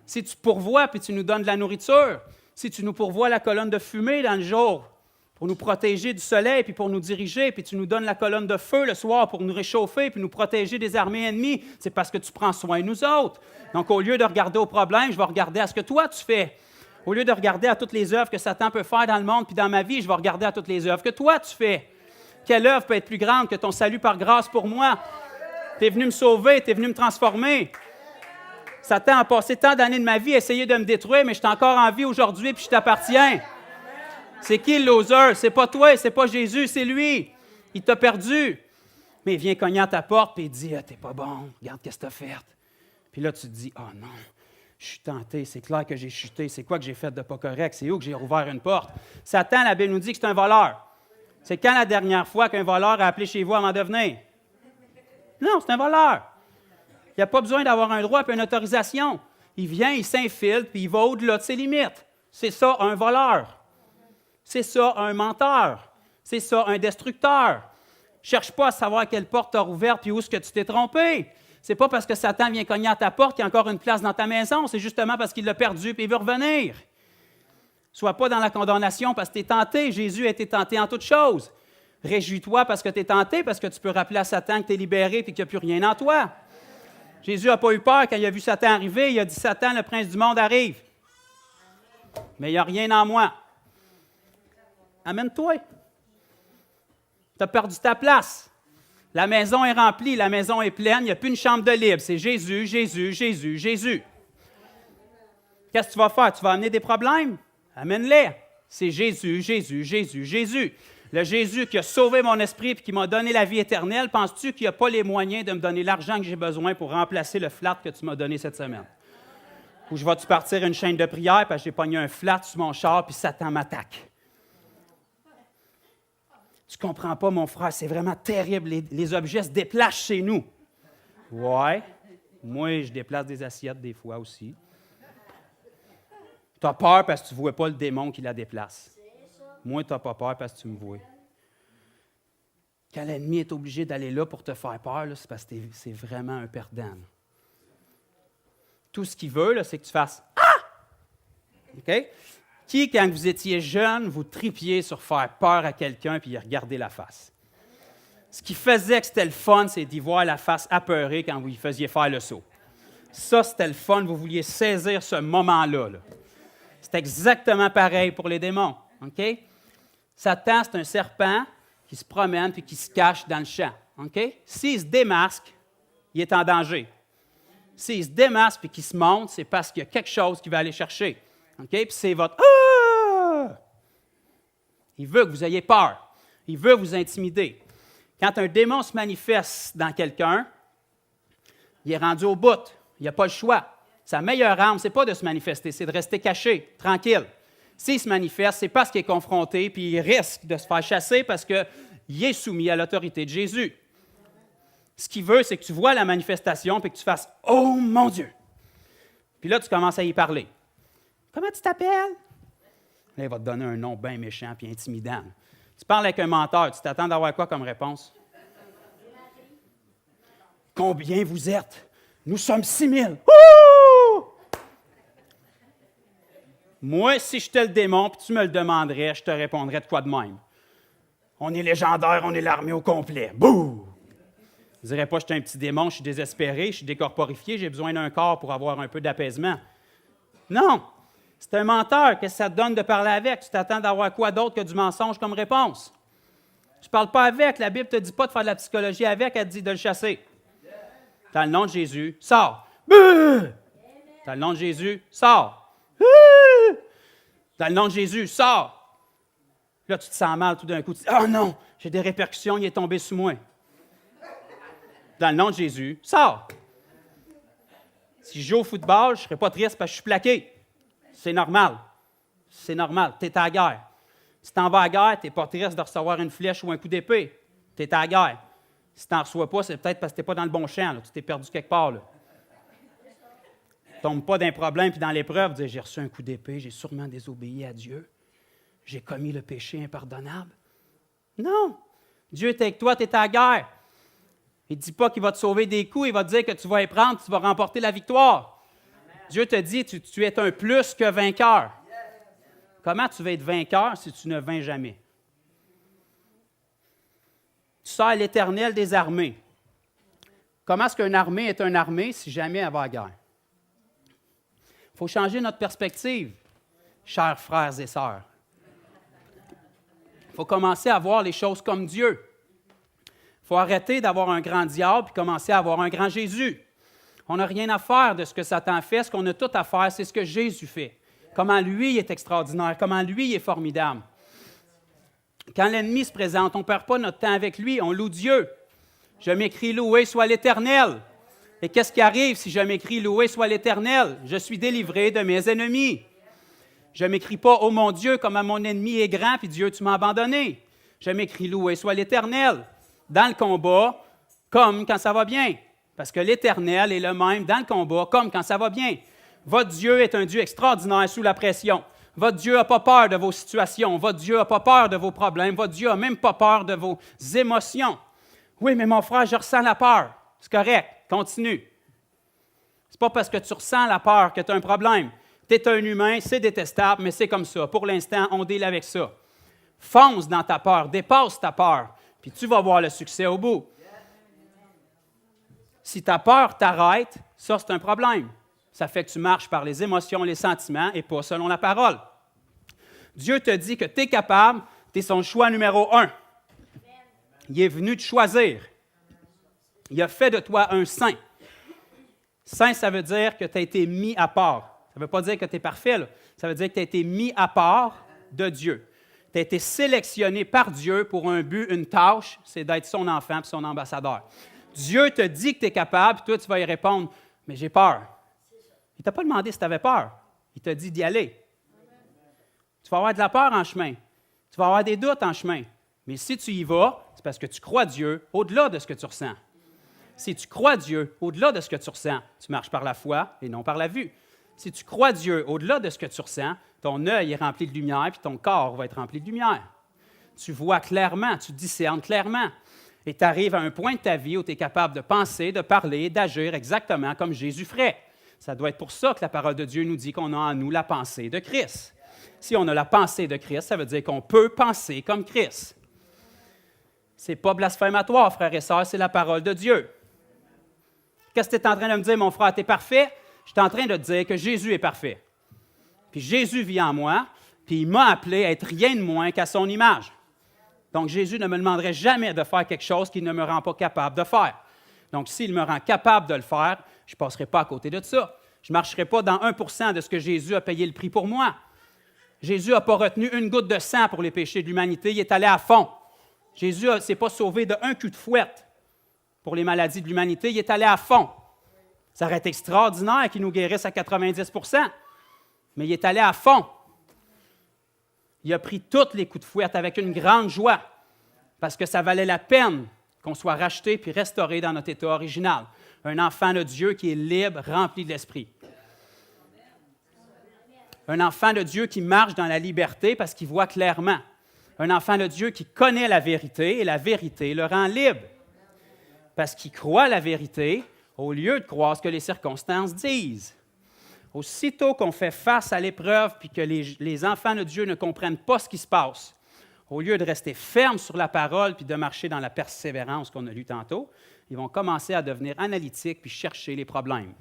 Si tu pourvois puis tu nous donnes de la nourriture, si tu nous pourvois la colonne de fumée dans le jour pour nous protéger du soleil puis pour nous diriger, puis tu nous donnes la colonne de feu le soir pour nous réchauffer puis nous protéger des armées ennemies, c'est parce que tu prends soin de nous autres. Donc, au lieu de regarder au problème, je vais regarder à ce que toi tu fais. Au lieu de regarder à toutes les œuvres que Satan peut faire dans le monde puis dans ma vie, je vais regarder à toutes les œuvres que toi tu fais. Quelle œuvre peut être plus grande que ton salut par grâce pour moi? Tu es venu me sauver, tu es venu me transformer. Satan a passé tant d'années de ma vie à essayer de me détruire, mais je suis encore en vie aujourd'hui puis je t'appartiens. C'est qui le loser? C'est pas toi, c'est pas Jésus, c'est lui. Il t'a perdu. Mais il vient cogner à ta porte et il dit « t'es pas bon, regarde qu'est-ce que t'as fait. » Puis là, tu te dis « oh non, je suis tenté, c'est clair que j'ai chuté, c'est quoi que j'ai fait de pas correct, c'est où que j'ai rouvert une porte. » Satan, la Bible nous dit que c'est un voleur. C'est quand la dernière fois qu'un voleur a appelé chez vous avant de venir? Non, c'est un voleur. Il n'y a pas besoin d'avoir un droit et une autorisation. Il vient, il s'infiltre, puis il va au-delà de ses limites. C'est ça, un voleur. C'est ça, un menteur. C'est ça, un destructeur. Cherche pas à savoir quelle porte tu as rouverte puis où est-ce que tu t'es trompé. c'est pas parce que Satan vient cogner à ta porte qu'il y a encore une place dans ta maison. C'est justement parce qu'il l'a perdu et il veut revenir. Sois pas dans la condamnation parce que tu es tenté. Jésus a été tenté en toutes choses. Réjouis-toi parce que tu es tenté, parce que tu peux rappeler à Satan que tu es libéré et qu'il n'y a plus rien en toi. Jésus n'a pas eu peur quand il a vu Satan arriver. Il a dit, Satan, le prince du monde, arrive. Mais il n'y a rien en moi. Amène-toi. Tu as perdu ta place. La maison est remplie, la maison est pleine, il n'y a plus une chambre de libre. C'est Jésus, Jésus, Jésus, Jésus. Qu'est-ce que tu vas faire? Tu vas amener des problèmes? Amène-les. C'est Jésus, Jésus, Jésus, Jésus. Le Jésus qui a sauvé mon esprit et qui m'a donné la vie éternelle, penses-tu qu'il n'a pas les moyens de me donner l'argent que j'ai besoin pour remplacer le flat que tu m'as donné cette semaine? Ou je vais-tu partir une chaîne de prière parce que j'ai pogné un flat sur mon char puis Satan m'attaque? Tu ne comprends pas, mon frère, c'est vraiment terrible. Les objets se déplacent chez nous. Ouais, moi, je déplace des assiettes des fois aussi. Tu as peur parce que tu ne vois pas le démon qui la déplace. Moi, tu n'as pas peur parce que tu me vois. Quand l'ennemi est obligé d'aller là pour te faire peur, là, c'est parce que c'est vraiment un perdant. Tout ce qu'il veut, là, c'est que tu fasses « Ah! » OK? Qui, quand vous étiez jeune, vous tripiez sur faire peur à quelqu'un puis y regarder la face? Ce qui faisait que c'était le fun, c'est d'y voir la face apeurée quand vous lui faisiez faire le saut. Ça, c'était le fun. Vous vouliez saisir ce moment-là. Là. C'est exactement pareil pour les démons. OK? Satan, c'est un serpent qui se promène puis qui se cache dans le champ. OK? S'il se démasque, il est en danger. S'il se démasque et qu'il se monte, c'est parce qu'il y a quelque chose qu'il va aller chercher. OK? Puis c'est votre « Ah! » Il veut que vous ayez peur. Il veut vous intimider. Quand un démon se manifeste dans quelqu'un, il est rendu au bout. Il n'a pas le choix. Sa meilleure arme, ce n'est pas de se manifester, c'est de rester caché, tranquille. S'il se manifeste, c'est parce qu'il est confronté, puis il risque de se faire chasser parce qu'il est soumis à l'autorité de Jésus. Ce qu'il veut, c'est que tu vois la manifestation puis que tu fasses « Oh mon Dieu! » Puis là, tu commences à y parler. « Comment tu t'appelles? » Là, il va te donner un nom bien méchant puis intimidant. Tu parles avec un menteur, tu t'attends d'avoir quoi comme réponse? « Combien vous êtes? Nous sommes 6000. Ouh! » Moi, si j'étais le démon puis tu me le demanderais, je te répondrais de quoi de même? « On est légendaire, on est l'armée au complet. Bouh! » Je ne dirais pas, je suis un petit démon, je suis désespéré, je suis décorporifié, j'ai besoin d'un corps pour avoir un peu d'apaisement. Non! C'est un menteur. Qu'est-ce que ça te donne de parler avec? Tu t'attends d'avoir quoi d'autre que du mensonge comme réponse? Tu ne parles pas avec. La Bible ne te dit pas de faire de la psychologie avec, elle te dit de le chasser. Dans le nom de Jésus, sors. Dans le nom de Jésus, sors. Dans le nom de Jésus, sors. Là, tu te sens mal tout d'un coup. Tu dis, oh non, j'ai des répercussions, il est tombé sous moi. Dans le nom de Jésus, sors. Si je joue au football, je ne serais pas triste parce que je suis plaqué. C'est normal. C'est normal. Tu es à la guerre. Si tu en vas à la guerre, tu n'es pas triste de recevoir une flèche ou un coup d'épée. Tu es à la guerre. Si tu n'en reçois pas, c'est peut-être parce que tu n'es pas dans le bon champ. Là. Tu t'es perdu quelque part. Là. Ne tombe pas dans un problème puis dans l'épreuve. Dis, j'ai reçu un coup d'épée, j'ai sûrement désobéi à Dieu. J'ai commis le péché impardonnable. Non. Dieu est avec toi, tu es à la guerre. Il ne dit pas qu'il va te sauver des coups, il va te dire que tu vas y prendre, tu vas remporter la victoire. Dieu te dit, tu es un plus que vainqueur. Comment tu vas être vainqueur si tu ne vins jamais? Tu sers l'Éternel des armées. Comment est-ce qu'une armée est une armée si jamais elle va à la guerre? Il faut changer notre perspective, chers frères et sœurs. Il faut commencer à voir les choses comme Dieu. Il faut arrêter d'avoir un grand diable et commencer à avoir un grand Jésus. On n'a rien à faire de ce que Satan fait. Ce qu'on a tout à faire, c'est ce que Jésus fait. Comment lui est extraordinaire, comment lui est formidable. Quand l'ennemi se présente, on ne perd pas notre temps avec lui, on loue Dieu. Je m'écris loué soit l'Éternel. Et qu'est-ce qui arrive si je m'écris loué soit l'Éternel? Je suis délivré de mes ennemis. Je ne m'écris pas, oh mon Dieu, comme mon ennemi est grand, puis Dieu, tu m'as abandonné. Je m'écris loué soit l'Éternel. Dans le combat, comme quand ça va bien. Parce que l'Éternel est le même dans le combat, comme quand ça va bien. Votre Dieu est un Dieu extraordinaire sous la pression. Votre Dieu n'a pas peur de vos situations. Votre Dieu n'a pas peur de vos problèmes. Votre Dieu n'a même pas peur de vos émotions. Oui, mais mon frère, je ressens la peur. C'est correct. Continue. C'est pas parce que tu ressens la peur que tu as un problème. Tu es un humain, c'est détestable, mais c'est comme ça. Pour l'instant, on deal avec ça. Fonce dans ta peur, dépasse ta peur, puis tu vas voir le succès au bout. Si ta peur t'arrête, ça, c'est un problème. Ça fait que tu marches par les émotions, les sentiments et pas selon la parole. Dieu te dit que tu es capable, tu es son choix numéro 1. Il est venu te choisir. Il a fait de toi un saint. Saint, ça veut dire que tu as été mis à part. Ça ne veut pas dire que tu es parfait, là. Ça veut dire que tu as été mis à part de Dieu. Tu as été sélectionné par Dieu pour un but, une tâche, c'est d'être son enfant et son ambassadeur. Dieu te dit que tu es capable, puis toi, tu vas y répondre, mais j'ai peur. Il ne t'a pas demandé si tu avais peur. Il t'a dit d'y aller. Tu vas avoir de la peur en chemin. Tu vas avoir des doutes en chemin. Mais si tu y vas, c'est parce que tu crois Dieu au-delà de ce que tu ressens. Si tu crois Dieu au-delà de ce que tu ressens, tu marches par la foi et non par la vue. Si tu crois Dieu au-delà de ce que tu ressens, ton œil est rempli de lumière, puis ton corps va être rempli de lumière. Tu vois clairement, tu discernes clairement. Et tu arrives à un point de ta vie où tu es capable de penser, de parler, d'agir exactement comme Jésus ferait. Ça doit être pour ça que la parole de Dieu nous dit qu'on a en nous la pensée de Christ. Si on a la pensée de Christ, ça veut dire qu'on peut penser comme Christ. Ce n'est pas blasphématoire, frères et sœurs, c'est la parole de Dieu. Qu'est-ce que tu es en train de me dire, mon frère, tu es parfait? Je suis en train de te dire que Jésus est parfait. Puis Jésus vit en moi, puis il m'a appelé à être rien de moins qu'à son image. Donc Jésus ne me demanderait jamais de faire quelque chose qu'il ne me rend pas capable de faire. Donc s'il me rend capable de le faire, je ne passerai pas à côté de ça. Je ne marcherai pas dans 1% de ce que Jésus a payé le prix pour moi. Jésus n'a pas retenu une goutte de sang pour les péchés de l'humanité, il est allé à fond. Jésus ne s'est pas sauvé d'un coup de fouette pour les maladies de l'humanité, il est allé à fond. Ça aurait été extraordinaire qu'il nous guérisse à 90%, mais il est allé à fond. Il a pris tous les coups de fouette avec une grande joie, parce que ça valait la peine qu'on soit racheté puis restauré dans notre état original. Un enfant de Dieu qui est libre, rempli de l'Esprit. Un enfant de Dieu qui marche dans la liberté parce qu'il voit clairement. Un enfant de Dieu qui connaît la vérité et la vérité le rend libre. Parce qu'il croit la vérité au lieu de croire ce que les circonstances disent. Aussitôt qu'on fait face à l'épreuve puis que les enfants de Dieu ne comprennent pas ce qui se passe, au lieu de rester fermes sur la parole puis de marcher dans la persévérance qu'on a lu tantôt, ils vont commencer à devenir analytiques puis chercher les problèmes.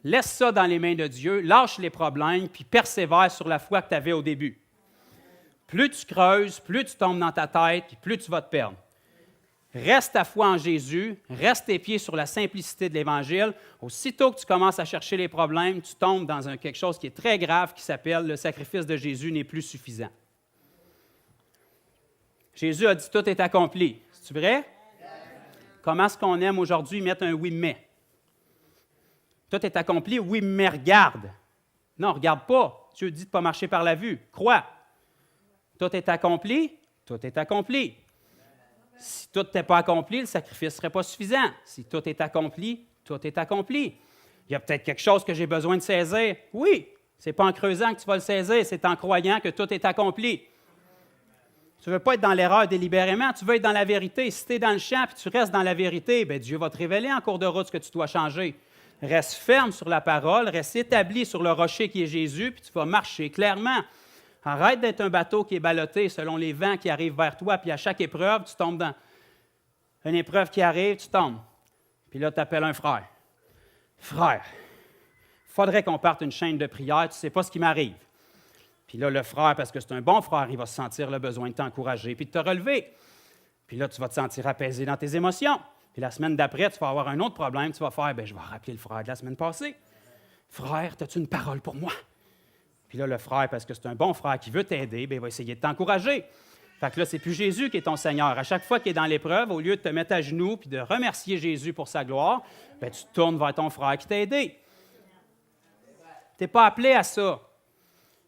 Laisse ça dans les mains de Dieu, lâche les problèmes puis persévère sur la foi que tu avais au début. Plus tu creuses, plus tu tombes dans ta tête puis plus tu vas te perdre. Reste ta foi en Jésus, reste tes pieds sur la simplicité de l'Évangile. Aussitôt que tu commences à chercher les problèmes, tu tombes dans quelque chose qui est très grave qui s'appelle « le sacrifice de Jésus n'est plus suffisant ». Jésus a dit « tout est accompli ». C'est vrai? Comment est-ce qu'on aime aujourd'hui mettre un « oui, mais ». Tout est accompli, oui, mais regarde. Non, regarde pas. Dieu dit de ne pas marcher par la vue. Crois. Tout est accompli, tout est accompli. Si tout n'est pas accompli, le sacrifice ne serait pas suffisant. Si tout est accompli, tout est accompli. Il y a peut-être quelque chose que j'ai besoin de saisir. Oui, ce n'est pas en creusant que tu vas le saisir, c'est en croyant que tout est accompli. Tu ne veux pas être dans l'erreur délibérément, tu veux être dans la vérité. Si tu es dans le champ et tu restes dans la vérité, bien, Dieu va te révéler en cours de route ce que tu dois changer. Reste ferme sur la parole, reste établi sur le rocher qui est Jésus, puis tu vas marcher clairement. Arrête d'être un bateau qui est ballotté selon les vents qui arrivent vers toi, puis à chaque épreuve, tu tombes dans une épreuve qui arrive, tu tombes. Puis là, tu appelles un frère. Frère, il faudrait qu'on parte une chaîne de prière, tu ne sais pas ce qui m'arrive. Puis là, le frère, parce que c'est un bon frère, il va sentir le besoin de t'encourager puis de te relever. Puis là, tu vas te sentir apaisé dans tes émotions. Puis la semaine d'après, tu vas avoir un autre problème, tu vas faire, bien, je vais rappeler le frère de la semaine passée. Frère, as-tu une parole pour moi? Puis là, le frère, parce que c'est un bon frère qui veut t'aider, bien, il va essayer de t'encourager. Fait que là, c'est plus Jésus qui est ton Seigneur. À chaque fois qu'il est dans l'épreuve, au lieu de te mettre à genoux puis de remercier Jésus pour sa gloire, bien, tu te tournes vers ton frère qui t'a aidé. Tu n'es pas appelé à ça.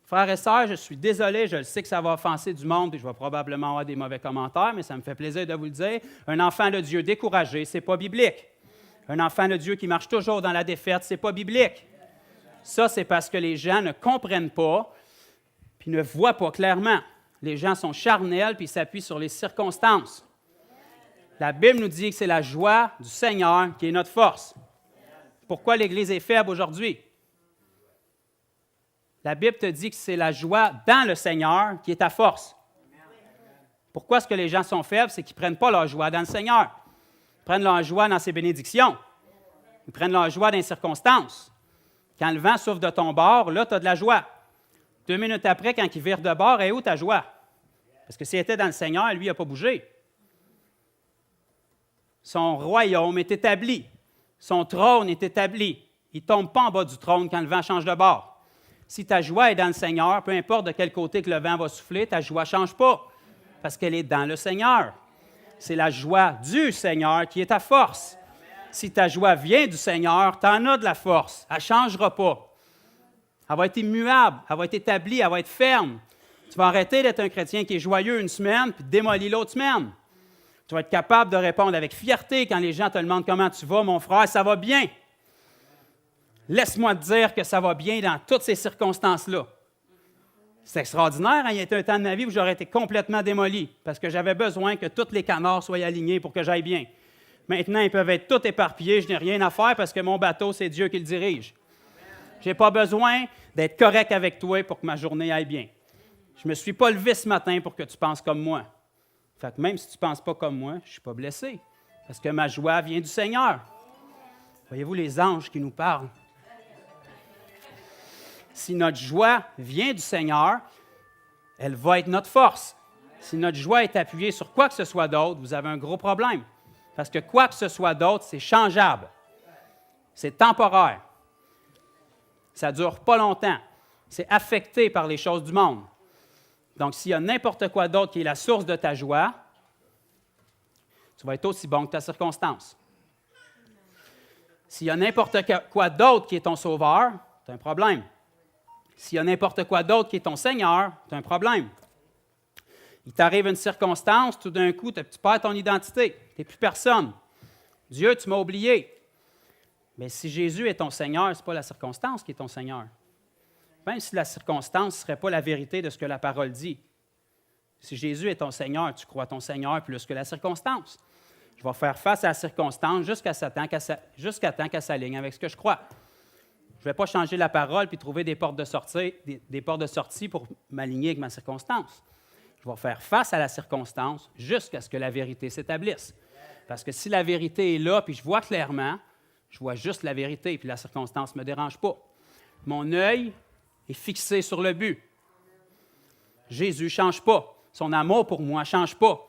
Frères et sœurs, je suis désolé, je le sais que ça va offenser du monde et je vais probablement avoir des mauvais commentaires, mais ça me fait plaisir de vous le dire. Un enfant de Dieu découragé, ce n'est pas biblique. Un enfant de Dieu qui marche toujours dans la défaite, ce n'est pas biblique. Ça, c'est parce que les gens ne comprennent pas puis ne voient pas clairement. Les gens sont charnels puis s'appuient sur les circonstances. La Bible nous dit que c'est la joie du Seigneur qui est notre force. Pourquoi l'Église est faible aujourd'hui? La Bible te dit que c'est la joie dans le Seigneur qui est ta force. Pourquoi est-ce que les gens sont faibles? C'est qu'ils ne prennent pas leur joie dans le Seigneur. Ils prennent leur joie dans ses bénédictions. Ils prennent leur joie dans les circonstances. Quand le vent souffle de ton bord, là, tu as de la joie. 2 minutes après, quand il vire de bord, est où ta joie? Parce que s'il était dans le Seigneur, lui, il n'a pas bougé. Son royaume est établi. Son trône est établi. Il ne tombe pas en bas du trône quand le vent change de bord. Si ta joie est dans le Seigneur, peu importe de quel côté que le vent va souffler, ta joie ne change pas, parce qu'elle est dans le Seigneur. C'est la joie du Seigneur qui est ta force. Si ta joie vient du Seigneur, tu en as de la force. Elle ne changera pas. Elle va être immuable, elle va être établie, elle va être ferme. Tu vas arrêter d'être un chrétien qui est joyeux une semaine, puis démolir l'autre semaine. Tu vas être capable de répondre avec fierté quand les gens te demandent comment tu vas, mon frère, ça va bien. Laisse-moi te dire que ça va bien dans toutes ces circonstances-là. C'est extraordinaire, hein? Il y a été un temps de ma vie où j'aurais été complètement démoli parce que j'avais besoin que tous les canards soient alignés pour que j'aille bien. Maintenant, ils peuvent être tous éparpillés, je n'ai rien à faire parce que mon bateau, c'est Dieu qui le dirige. Je n'ai pas besoin d'être correct avec toi pour que ma journée aille bien. Je ne me suis pas levé ce matin pour que tu penses comme moi. Fait que même si tu ne penses pas comme moi, je ne suis pas blessé parce que ma joie vient du Seigneur. Voyez-vous les anges qui nous parlent? Si notre joie vient du Seigneur, elle va être notre force. Si notre joie est appuyée sur quoi que ce soit d'autre, vous avez un gros problème. Parce que quoi que ce soit d'autre, c'est changeable. C'est temporaire. Ça ne dure pas longtemps. C'est affecté par les choses du monde. Donc, s'il y a n'importe quoi d'autre qui est la source de ta joie, tu vas être aussi bon que ta circonstance. S'il y a n'importe quoi d'autre qui est ton sauveur, tu as un problème. S'il y a n'importe quoi d'autre qui est ton Seigneur, tu as un problème. Il t'arrive une circonstance, tout d'un coup, tu perds ton identité. Tu n'es plus personne. Dieu, tu m'as oublié. Mais si Jésus est ton Seigneur, ce n'est pas la circonstance qui est ton Seigneur. Même si la circonstance ne serait pas la vérité de ce que la parole dit. Si Jésus est ton Seigneur, tu crois ton Seigneur plus que la circonstance. Je vais faire face à la circonstance jusqu'à temps qu'elle s'aligne avec ce que je crois. Je ne vais pas changer la parole puis trouver des portes de sortie pour m'aligner avec ma circonstance. Je vais faire face à la circonstance jusqu'à ce que la vérité s'établisse. Parce que si la vérité est là puis je vois clairement, je vois juste la vérité puis la circonstance ne me dérange pas. Mon œil est fixé sur le but. Jésus ne change pas. Son amour pour moi ne change pas.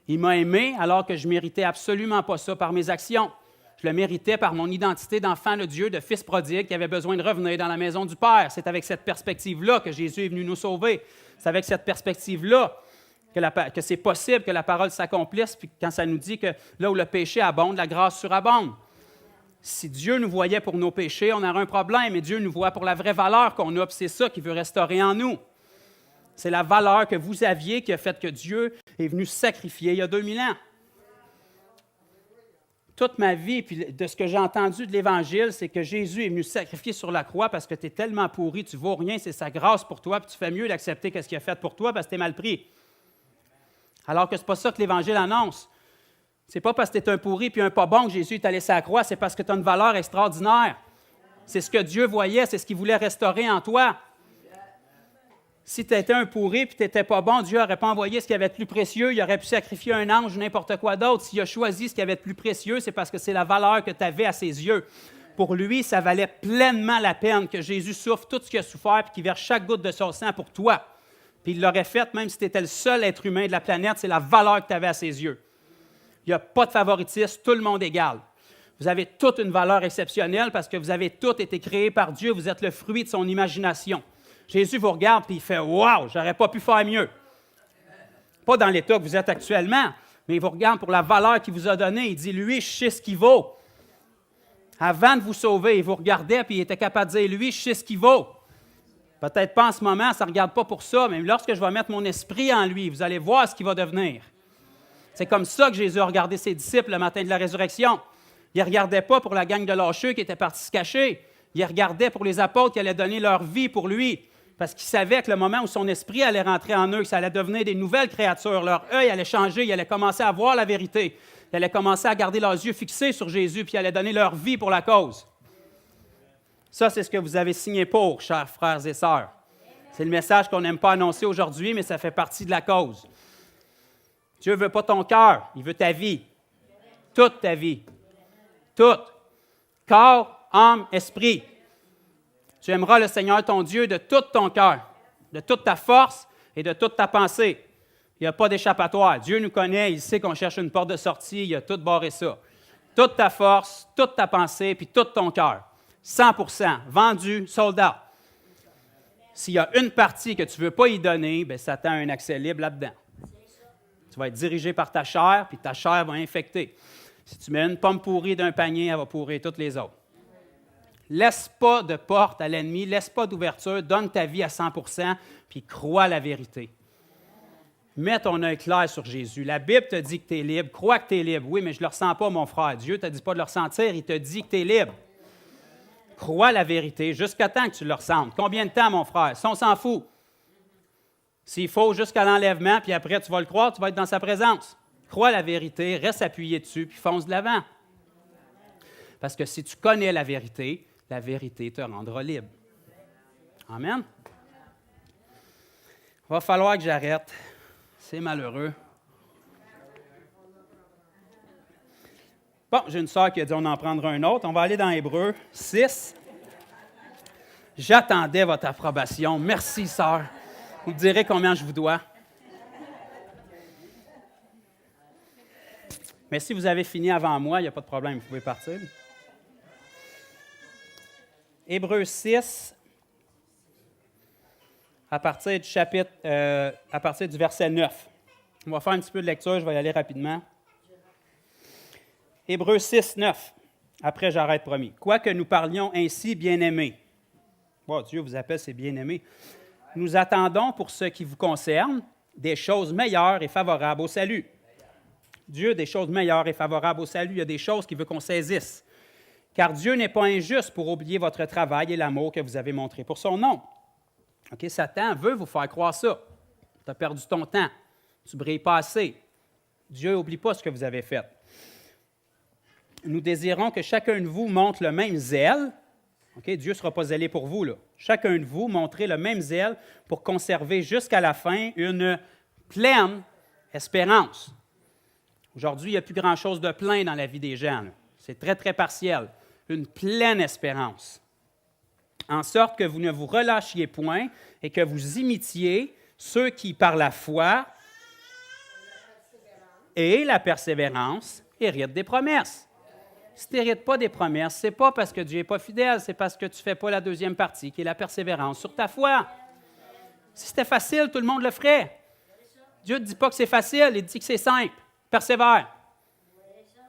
Il m'a aimé alors que je ne méritais absolument pas ça par mes actions. Je le méritais par mon identité d'enfant de Dieu, de fils prodigue qui avait besoin de revenir dans la maison du Père. C'est avec cette perspective-là que Jésus est venu nous sauver. C'est avec cette perspective-là que c'est possible que la parole s'accomplisse, puis quand ça nous dit que là où le péché abonde, la grâce surabonde. Si Dieu nous voyait pour nos péchés, on aurait un problème, mais Dieu nous voit pour la vraie valeur qu'on a, puis c'est ça qu'il veut restaurer en nous. C'est la valeur que vous aviez qui a fait que Dieu est venu sacrifier il y a 2000 ans. Toute ma vie, puis de ce que j'ai entendu de l'Évangile, c'est que Jésus est venu sacrifier sur la croix parce que tu es tellement pourri, tu ne vaux rien, c'est sa grâce pour toi, puis tu fais mieux d'accepter ce qu'il a fait pour toi parce que tu es mal pris. Alors que ce n'est pas ça que l'Évangile annonce. Ce n'est pas parce que tu es un pourri puis un pas bon que Jésus t'a laissé à la croix, c'est parce que tu as une valeur extraordinaire. C'est ce que Dieu voyait, c'est ce qu'il voulait restaurer en toi. Si tu étais un pourri et tu n'étais pas bon, Dieu n'aurait pas envoyé ce qui avait de plus précieux. Il aurait pu sacrifier un ange ou n'importe quoi d'autre. S'il a choisi ce qui avait de plus précieux, c'est parce que c'est la valeur que tu avais à ses yeux. Pour lui, ça valait pleinement la peine que Jésus souffre tout ce qu'il a souffert et qu'il verse chaque goutte de son sang pour toi. Puis il l'aurait fait même si tu étais le seul être humain de la planète. C'est la valeur que tu avais à ses yeux. Il n'y a pas de favoritisme, tout le monde égal. Vous avez toute une valeur exceptionnelle parce que vous avez tous été créés par Dieu. Vous êtes le fruit de son imagination. Jésus vous regarde et il fait « Wow, j'aurais pas pu faire mieux. » Pas dans l'état que vous êtes actuellement, mais il vous regarde pour la valeur qu'il vous a donnée. Il dit « Lui, je sais ce qu'il vaut. » Avant de vous sauver, il vous regardait et il était capable de dire « Lui, je sais ce qu'il vaut. » Peut-être pas en ce moment, ça ne regarde pas pour ça, mais lorsque je vais mettre mon esprit en lui, vous allez voir ce qu'il va devenir. C'est comme ça que Jésus a regardé ses disciples le matin de la résurrection. Il ne regardait pas pour la gang de lâcheux qui était partie se cacher. Il regardait pour les apôtres qui allaient donner leur vie pour lui. Parce qu'il savait que le moment où son esprit allait rentrer en eux, que ça allait devenir des nouvelles créatures, leur œil allait changer, ils allaient commencer à voir la vérité. Ils allaient commencer à garder leurs yeux fixés sur Jésus, puis ils allaient donner leur vie pour la cause. Ça, c'est ce que vous avez signé pour, chers frères et sœurs. C'est le message qu'on n'aime pas annoncer aujourd'hui, mais ça fait partie de la cause. Dieu ne veut pas ton cœur, il veut ta vie. Toute ta vie. Toute. Corps, âme, esprit. Tu aimeras le Seigneur ton Dieu de tout ton cœur, de toute ta force et de toute ta pensée. Il n'y a pas d'échappatoire. Dieu nous connaît, il sait qu'on cherche une porte de sortie, il a tout barré ça. Toute ta force, toute ta pensée, puis tout ton cœur. 100%, vendu, sold out. S'il y a une partie que tu ne veux pas y donner, bien, Satan a un accès libre là-dedans. Tu vas être dirigé par ta chair, puis ta chair va infecter. Si tu mets une pomme pourrie d'un panier, elle va pourrir toutes les autres. Laisse pas de porte à l'ennemi, laisse pas d'ouverture, donne ta vie à 100%, puis crois la vérité. Mets ton œil clair sur Jésus. La Bible te dit que tu es libre, crois que tu es libre. Oui, mais je ne le ressens pas, mon frère. Dieu ne te dit pas de le ressentir, il te dit que tu es libre. Crois la vérité jusqu'à temps que tu le ressentes. Combien de temps, mon frère? Ça, on s'en fout. S'il faut, jusqu'à l'enlèvement, puis après, tu vas le croire, tu vas être dans sa présence. Crois la vérité, reste appuyé dessus, puis fonce de l'avant. Parce que si tu connais la vérité te rendra libre. Amen? Il va falloir que j'arrête. C'est malheureux. Bon, j'ai une sœur qui a dit on en prendra un autre. On va aller dans Hébreux 6. J'attendais votre approbation. Merci, sœur. Vous me direz combien je vous dois. Mais si vous avez fini avant moi, il n'y a pas de problème, vous pouvez partir. Hébreux 6, à partir du verset 9. On va faire un petit peu de lecture, je vais y aller rapidement. Hébreux 6, 9. Après, j'arrête, promis. Quoique nous parlions ainsi, bien-aimés. Oh, Dieu vous appelle ses bien-aimés. Nous attendons pour ce qui vous concerne des choses meilleures et favorables au salut. Dieu, des choses meilleures et favorables au salut. Il y a des choses qu'il veut qu'on saisisse. Car Dieu n'est pas injuste pour oublier votre travail et l'amour que vous avez montré pour son nom. OK, Satan veut vous faire croire ça. Tu as perdu ton temps. Tu ne brilles pas assez. Dieu n'oublie pas ce que vous avez fait. Nous désirons que chacun de vous montre le même zèle. Okay, Dieu ne sera pas zélé pour vous, là. Chacun de vous montrez le même zèle pour conserver jusqu'à la fin une pleine espérance. Aujourd'hui, il n'y a plus grand-chose de plein dans la vie des gens. Là. C'est très, très partiel. Une pleine espérance. En sorte que vous ne vous relâchiez point et que vous imitiez ceux qui, par la foi et la persévérance, héritent des promesses. Si tu n'hérites pas des promesses, ce n'est pas parce que Dieu n'est pas fidèle, c'est parce que tu ne fais pas la deuxième partie, qui est la persévérance sur ta foi. Si c'était facile, tout le monde le ferait. Dieu ne dit pas que c'est facile, il dit que c'est simple. Persévère.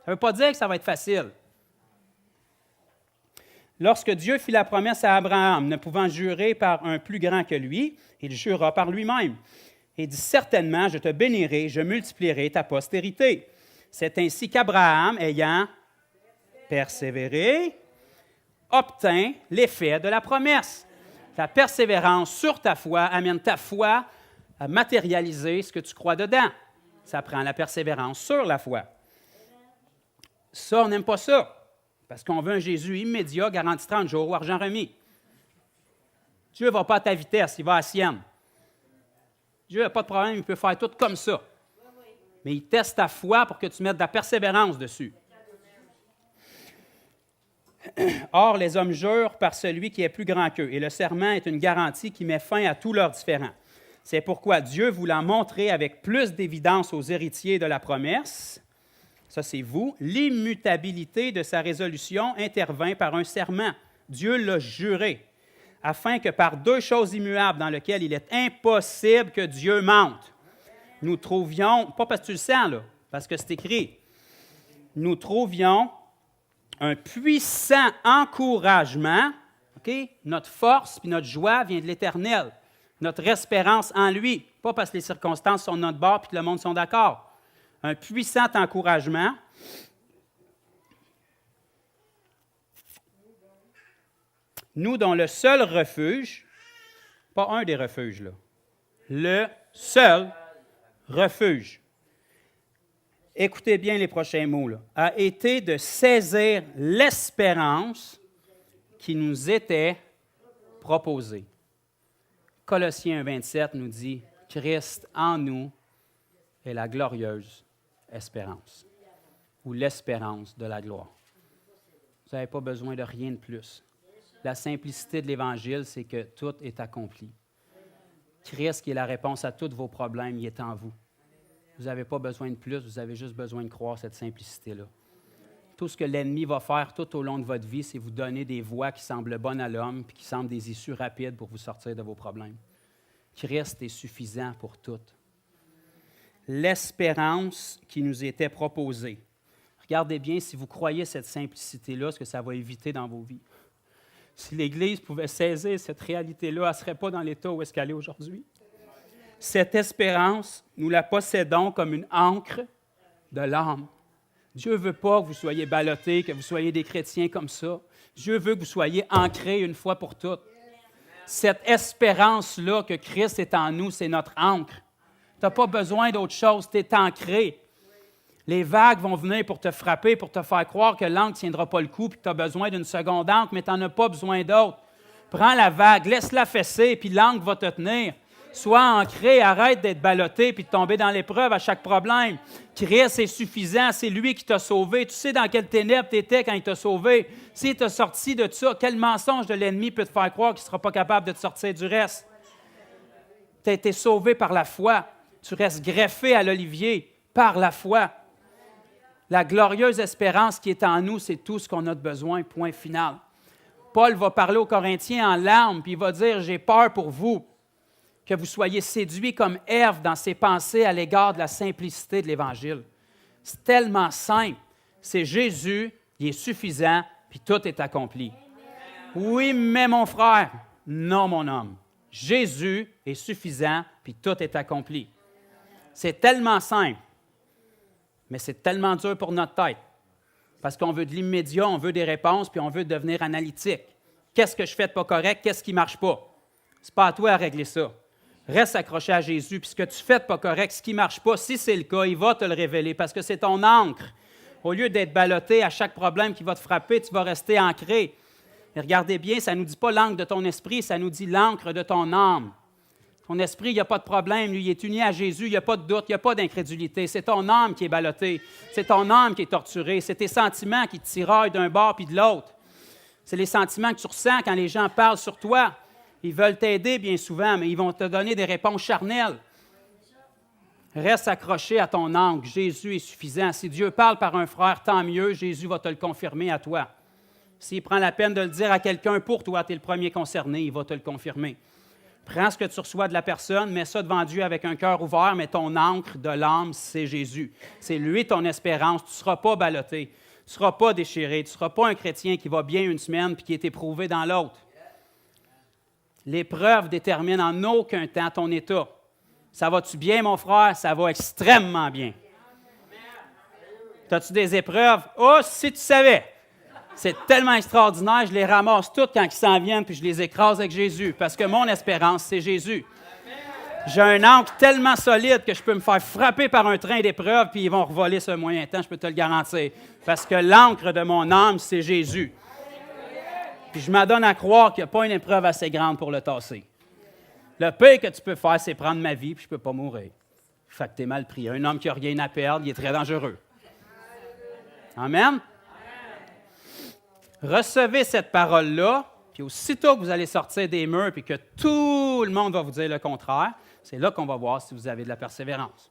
Ça ne veut pas dire que ça va être facile. Lorsque Dieu fit la promesse à Abraham, ne pouvant jurer par un plus grand que lui, il jura par lui-même. Et dit, certainement, je te bénirai, je multiplierai ta postérité. C'est ainsi qu'Abraham, ayant persévéré, obtint l'effet de la promesse. La persévérance sur ta foi amène ta foi à matérialiser ce que tu crois dedans. Ça prend la persévérance sur la foi. Ça, on n'aime pas ça, parce qu'on veut un Jésus immédiat, garanti 30 jours ou argent remis. Dieu ne va pas à ta vitesse, il va à la sienne. Dieu n'a pas de problème, il peut faire tout comme ça. Mais il teste ta foi pour que tu mettes de la persévérance dessus. Or, les hommes jurent par celui qui est plus grand qu'eux, et le serment est une garantie qui met fin à tous leurs différends. C'est pourquoi Dieu, voulant montrer avec plus d'évidence aux héritiers de la promesse, ça c'est vous, l'immutabilité de sa résolution intervint par un serment. Dieu l'a juré, afin que par deux choses immuables dans lesquelles il est impossible que Dieu mente, nous trouvions, pas parce que tu le sens, là, parce que c'est écrit, nous trouvions un puissant encouragement, okay? Notre force puis notre joie vient de l'Éternel. Notre espérance en lui, pas parce que les circonstances sont de notre bord et que le monde sont d'accord. Un puissant encouragement. Nous, dont le seul refuge, pas un des refuges, là, le seul refuge. écoutez bien les prochains mots, là, a été de saisir l'espérance qui nous était proposée. Colossiens 1,27 nous dit « Christ en nous est la glorieuse espérance » ou l'espérance de la gloire. Vous n'avez pas besoin de rien de plus. La simplicité de l'Évangile, c'est que tout est accompli. Christ, qui est la réponse à tous vos problèmes, il est en vous. Vous n'avez pas besoin de plus, vous avez juste besoin de croire cette simplicité-là. Tout ce que l'ennemi va faire tout au long de votre vie, c'est vous donner des voies qui semblent bonnes à l'homme puis qui semblent des issues rapides pour vous sortir de vos problèmes. Christ est suffisant pour tout. L'espérance qui nous était proposée. Regardez bien, si vous croyez cette simplicité-là, ce que ça va éviter dans vos vies. Si l'Église pouvait saisir cette réalité-là, elle ne serait pas dans l'état où est-ce qu'elle est aujourd'hui. Cette espérance, nous la possédons comme une ancre de l'âme. Dieu ne veut pas que vous soyez ballottés, que vous soyez des chrétiens comme ça. Dieu veut que vous soyez ancrés une fois pour toutes. Cette espérance-là que Christ est en nous, c'est notre ancre. Tu n'as pas besoin d'autre chose, tu es ancré. Les vagues vont venir pour te frapper, pour te faire croire que l'ancre ne tiendra pas le coup et que tu as besoin d'une seconde ancre, mais tu n'en as pas besoin d'autre. Prends la vague, laisse-la fesser, puis l'ancre va te tenir. Sois ancré, arrête d'être ballotté puis de tomber dans l'épreuve à chaque problème. Christ est suffisant, c'est lui qui t'a sauvé. Tu sais dans quelle ténèbre tu étais quand il t'a sauvé. S'il t'a sorti de ça, quel mensonge de l'ennemi peut te faire croire qu'il ne sera pas capable de te sortir du reste? Tu as été sauvé par la foi. Tu restes greffé à l'olivier par la foi. La glorieuse espérance qui est en nous, c'est tout ce qu'on a de besoin, point final. Paul va parler aux Corinthiens en larmes, puis il va dire « J'ai peur pour vous, que vous soyez séduits comme Ève dans ses pensées à l'égard de la simplicité de l'Évangile. » C'est tellement simple. C'est Jésus, il est suffisant, puis tout est accompli. Oui, mais mon frère, non, mon homme. Jésus est suffisant, puis tout est accompli. C'est tellement simple. Mais c'est tellement dur pour notre tête. Parce qu'on veut de l'immédiat, on veut des réponses, puis on veut devenir analytique. Qu'est-ce que je fais de pas correct? Qu'est-ce qui ne marche pas? C'est pas à toi à régler ça. Reste accroché à Jésus, puis ce que tu fais de pas correct, ce qui ne marche pas, si c'est le cas, il va te le révéler, parce que c'est ton ancre. Au lieu d'être ballotté à chaque problème qui va te frapper, tu vas rester ancré. Et regardez bien, ça ne nous dit pas l'encre de ton esprit, ça nous dit l'encre de ton âme. Ton esprit, il n'y a pas de problème, lui, il est uni à Jésus, il n'y a pas de doute, il n'y a pas d'incrédulité. C'est ton âme qui est ballottée, c'est ton âme qui est torturée, c'est tes sentiments qui te tiraillent d'un bord puis de l'autre. C'est les sentiments que tu ressens quand les gens parlent sur toi. Ils veulent t'aider bien souvent, mais ils vont te donner des réponses charnelles. Reste accroché à ton ancre, Jésus est suffisant. Si Dieu parle par un frère, tant mieux, Jésus va te le confirmer à toi. S'il prend la peine de le dire à quelqu'un pour toi, tu es le premier concerné, il va te le confirmer. Prends ce que tu reçois de la personne, mets ça devant Dieu avec un cœur ouvert, mais ton ancre de l'âme, c'est Jésus. C'est lui ton espérance. Tu ne seras pas ballotté, tu ne seras pas déchiré, tu ne seras pas un chrétien qui va bien une semaine puis qui est éprouvé dans l'autre. L'épreuve détermine en aucun temps ton état. Ça va-tu bien, mon frère? Ça va extrêmement bien. As-tu des épreuves? Oh, si tu savais! C'est tellement extraordinaire, je les ramasse toutes quand ils s'en viennent, puis je les écrase avec Jésus, parce que mon espérance, c'est Jésus. J'ai un ancre tellement solide que je peux me faire frapper par un train d'épreuves, puis ils vont revoler ce moyen temps, je peux te le garantir. Parce que l'ancre de mon âme, c'est Jésus. Puis je m'adonne à croire qu'il n'y a pas une épreuve assez grande pour le tasser. Le pire que tu peux faire, c'est prendre ma vie, puis je ne peux pas mourir. Fait que tu es mal pris. Un homme qui n'a rien à perdre, il est très dangereux. Amen? Recevez cette parole-là, puis aussitôt que vous allez sortir des murs et que tout le monde va vous dire le contraire, c'est là qu'on va voir si vous avez de la persévérance.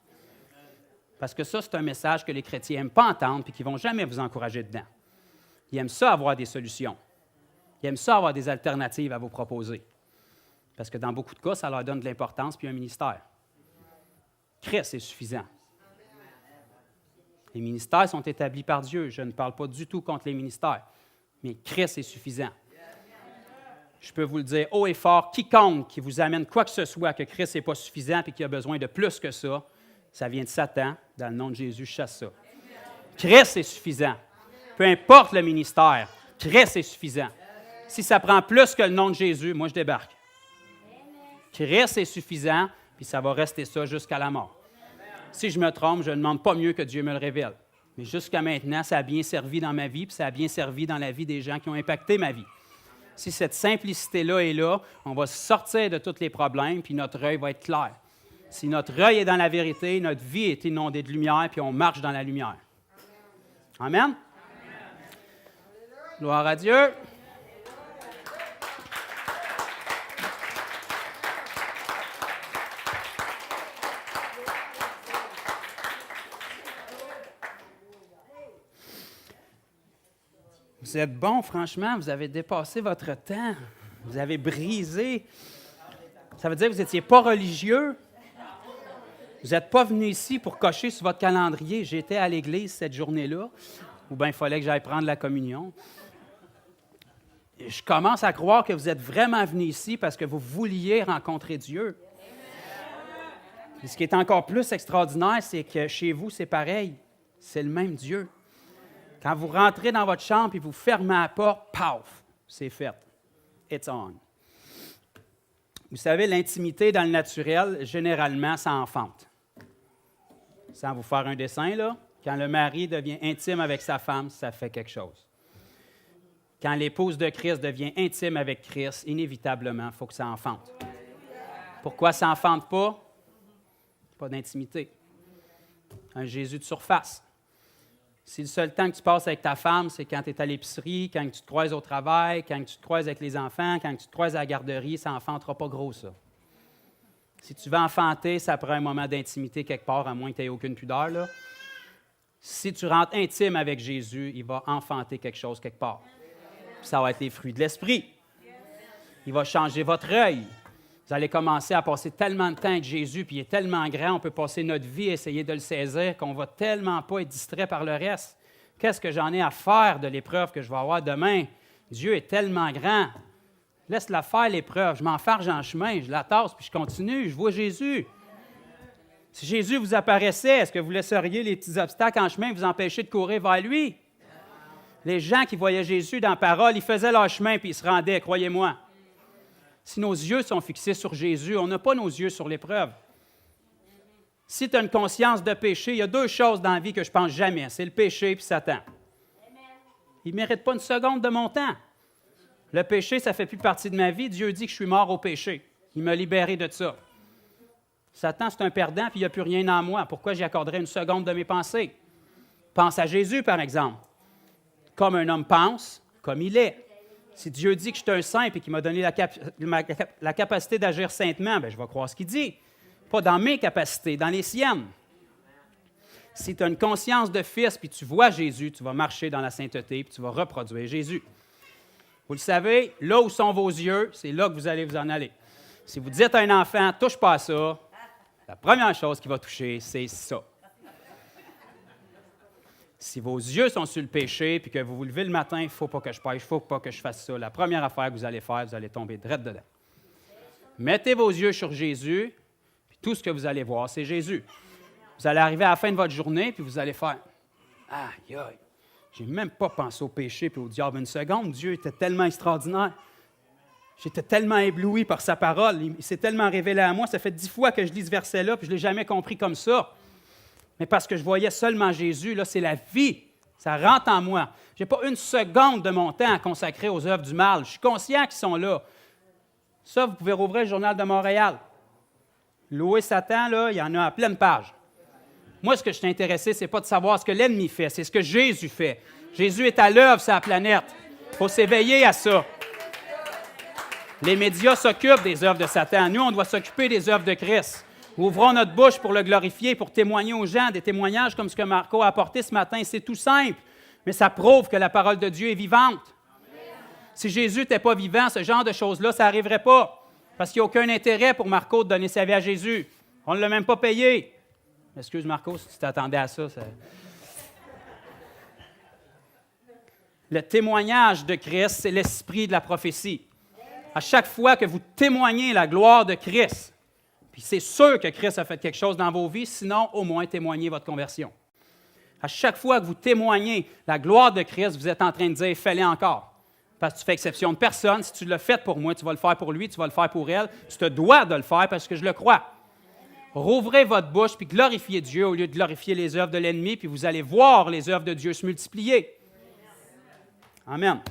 Parce que ça, c'est un message que les chrétiens n'aiment pas entendre et qu'ils ne vont jamais vous encourager dedans. Ils aiment ça avoir des solutions. Ils aiment ça avoir des alternatives à vous proposer. Parce que dans beaucoup de cas, ça leur donne de l'importance puis un ministère. Christ est suffisant. Les ministères sont établis par Dieu. Je ne parle pas du tout contre les ministères. Mais Christ est suffisant. Je peux vous le dire haut et fort, quiconque qui vous amène quoi que ce soit que Christ n'est pas suffisant et qu'il a besoin de plus que ça, ça vient de Satan. Dans le nom de Jésus, je chasse ça. Christ est suffisant. Peu importe le ministère, Christ est suffisant. Si ça prend plus que le nom de Jésus, moi je débarque. Christ est suffisant, puis ça va rester ça jusqu'à la mort. Si je me trompe, je ne demande pas mieux que Dieu me le révèle. Mais jusqu'à maintenant, ça a bien servi dans ma vie, puis ça a bien servi dans la vie des gens qui ont impacté ma vie. Si cette simplicité-là est là, on va sortir de tous les problèmes, puis notre œil va être clair. Si notre œil est dans la vérité, notre vie est inondée de lumière, puis on marche dans la lumière. Amen? Gloire à Dieu. Vous êtes bon, franchement, vous avez dépassé votre temps. Vous avez brisé. Ça veut dire que vous n'étiez pas religieux. Vous n'êtes pas venu ici pour cocher sur votre calendrier. J'étais à l'église cette journée-là, ou bien il fallait que j'aille prendre la communion. Et je commence à croire que vous êtes vraiment venu ici parce que vous vouliez rencontrer Dieu. Et ce qui est encore plus extraordinaire, c'est que chez vous, c'est pareil. C'est le même Dieu. Quand vous rentrez dans votre chambre et vous fermez la porte, paf, c'est fait. It's on. Vous savez, l'intimité dans le naturel, généralement, ça enfante. Sans vous faire un dessin, là, quand le mari devient intime avec sa femme, ça fait quelque chose. Quand l'épouse de Christ devient intime avec Christ, inévitablement, il faut que ça enfante. Pourquoi ça n'enfante pas? Pas d'intimité. Un Jésus de surface. Si le seul temps que tu passes avec ta femme, c'est quand tu es à l'épicerie, quand tu te croises au travail, quand tu te croises avec les enfants, quand tu te croises à la garderie, ça n'enfantera pas gros, ça. Si tu veux enfanter, ça prend un moment d'intimité quelque part, à moins que tu n'aies aucune pudeur, là. Si tu rentres intime avec Jésus, il va enfanter quelque chose quelque part. Puis ça va être les fruits de l'esprit. Il va changer votre œil. Vous allez commencer à passer tellement de temps avec Jésus, puis il est tellement grand, on peut passer notre vie à essayer de le saisir, qu'on ne va tellement pas être distrait par le reste. Qu'est-ce que j'en ai à faire de l'épreuve que je vais avoir demain? Dieu est tellement grand. Laisse-la faire, l'épreuve. Je m'enfarge en chemin, je la tasse, puis je continue, je vois Jésus. Si Jésus vous apparaissait, est-ce que vous laisseriez les petits obstacles en chemin vous empêcher de courir vers lui? Les gens qui voyaient Jésus dans la parole, ils faisaient leur chemin, puis ils se rendaient, croyez-moi. Si nos yeux sont fixés sur Jésus, on n'a pas nos yeux sur l'épreuve. Si tu as une conscience de péché, il y a deux choses dans la vie que je ne pense jamais. C'est le péché et Satan. Il ne mérite pas une seconde de mon temps. Le péché, ça ne fait plus partie de ma vie. Dieu dit que je suis mort au péché. Il m'a libéré de ça. Satan, c'est un perdant, puis il n'y a plus rien en moi. Pourquoi j'y accorderais une seconde de mes pensées? Pense à Jésus, par exemple. Comme un homme pense, comme il est. Si Dieu dit que je suis un saint et qu'il m'a donné la capacité d'agir saintement, bien, je vais croire ce qu'il dit. Pas dans mes capacités, dans les siennes. Si tu as une conscience de fils puis tu vois Jésus, tu vas marcher dans la sainteté puis tu vas reproduire Jésus. Vous le savez, là où sont vos yeux, c'est là que vous allez vous en aller. Si vous dites à un enfant, touche pas à ça, la première chose qu'il va toucher, c'est ça. Si vos yeux sont sur le péché puis que vous vous levez le matin, il ne faut pas que je pêche, il ne faut pas que je fasse ça. La première affaire que vous allez faire, vous allez tomber direct dedans. Mettez vos yeux sur Jésus, puis tout ce que vous allez voir, c'est Jésus. Vous allez arriver à la fin de votre journée, puis vous allez faire « Aïe, aïe, j'ai même pas pensé au péché puis au diable une seconde. Dieu était tellement extraordinaire. J'étais tellement ébloui par sa parole. Il s'est tellement révélé à moi. Ça fait 10 fois que je lis ce verset-là, puis je ne l'ai jamais compris comme ça. Mais parce que je voyais seulement Jésus, là, c'est la vie. Ça rentre en moi. Je n'ai pas une seconde de mon temps à consacrer aux œuvres du mal. Je suis conscient qu'ils sont là. Ça, vous pouvez rouvrir le Journal de Montréal. Louer Satan, là, il y en a à pleine page. Moi, ce que je suis intéressé, ce n'est pas de savoir ce que l'ennemi fait, c'est ce que Jésus fait. Jésus est à l'œuvre sur la planète. Il faut s'éveiller à ça. Les médias s'occupent des œuvres de Satan. Nous, on doit s'occuper des œuvres de Christ. Ouvrons notre bouche pour le glorifier, pour témoigner aux gens, des témoignages comme ce que Marco a apporté ce matin. C'est tout simple, mais ça prouve que la parole de Dieu est vivante. Si Jésus n'était pas vivant, ce genre de choses-là, ça n'arriverait pas. Parce qu'il n'y a aucun intérêt pour Marco de donner sa vie à Jésus. On ne l'a même pas payé. Excuse Marco, si tu t'attendais à ça. Le témoignage de Christ, c'est l'esprit de la prophétie. À chaque fois que vous témoignez la gloire de Christ, puis c'est sûr que Christ a fait quelque chose dans vos vies, sinon au moins témoignez votre conversion. À chaque fois que vous témoignez la gloire de Christ, vous êtes en train de dire « fais-le encore ». Parce que tu fais exception de personne. Si tu l'as fait pour moi, tu vas le faire pour lui, tu vas le faire pour elle. Tu te dois de le faire parce que je le crois. rouvrez votre bouche puis glorifiez Dieu au lieu de glorifier les œuvres de l'ennemi, puis vous allez voir les œuvres de Dieu se multiplier. Amen.